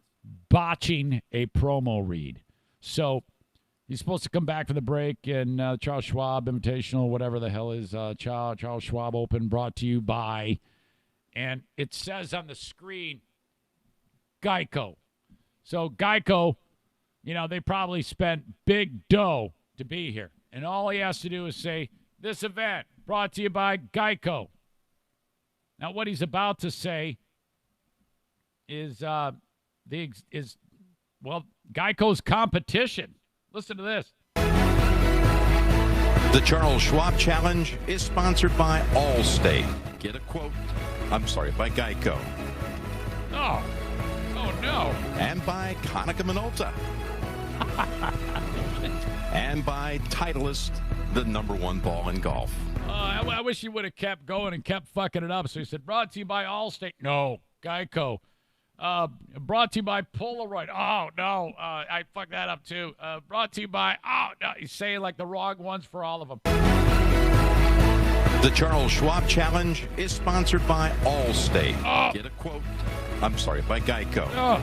botching a promo read. So. He's supposed to come back for the break, and Charles Schwab Invitational, whatever the hell is Charles Schwab Open, brought to you by, and it says on the screen, Geico. So Geico, they probably spent big dough to be here, and all he has to do is say, this event brought to you by Geico. Now, what he's about to say is Geico's competition. Listen to this. The Charles Schwab Challenge is sponsored by Allstate. Get a quote. By Geico. Oh no. And by Konica Minolta. And by Titleist, the #1 ball in golf. I wish he would have kept going and kept fucking it up. So he said, brought to you by Allstate. No, Geico. Brought to you by Polaroid. Oh, no. I fucked that up, too. Brought to you by... Oh, no. He's saying, the wrong ones for all of them. The Charles Schwab Challenge is sponsored by Allstate. Oh. Get a quote. By Geico. Oh.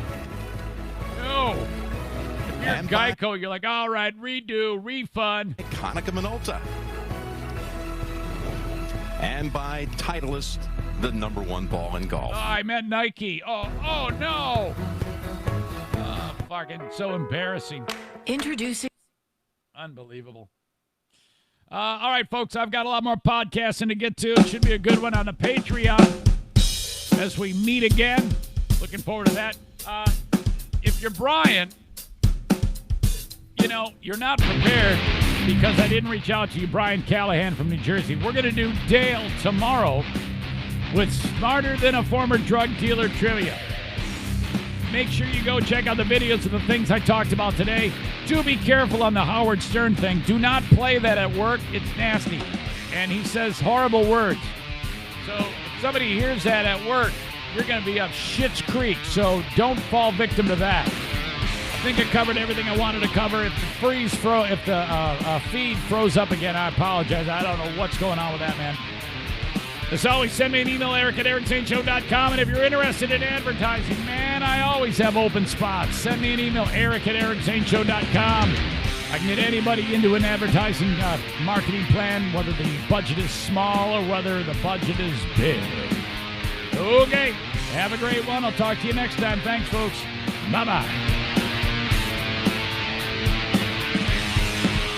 No. If you're Geico, you're like, all right, redo, refund. Konica Minolta. And by Titleist, the #1 ball in golf. Oh, I meant Nike. Oh no. Fucking so embarrassing. Introducing. Unbelievable. All right, folks, I've got a lot more podcasting to get to. It should be a good one on the Patreon. as we meet again. Looking forward to that. If you're Brian, you know, you're not prepared because I didn't reach out to you, Brian Callahan from New Jersey. We're going to do Dale tomorrow with Smarter Than a Former Drug Dealer Trivia. Make sure you go check out the videos of the things I talked about today. Do be careful on the Howard Stern thing. Do not play that at work. It's nasty. And he says horrible words. So if somebody hears that at work, you're going to be up Schitt's Creek. So don't fall victim to that. I think I covered everything I wanted to cover. If the feed froze up again, I apologize. I don't know what's going on with that, man. As always, send me an email, eric@ericzaneshow.com. And if you're interested in advertising, man, I always have open spots. Send me an email, eric@ericzaneshow.com. I can get anybody into an advertising marketing plan, whether the budget is small or whether the budget is big. Okay, have a great one. I'll talk to you next time. Thanks, folks. Bye-bye.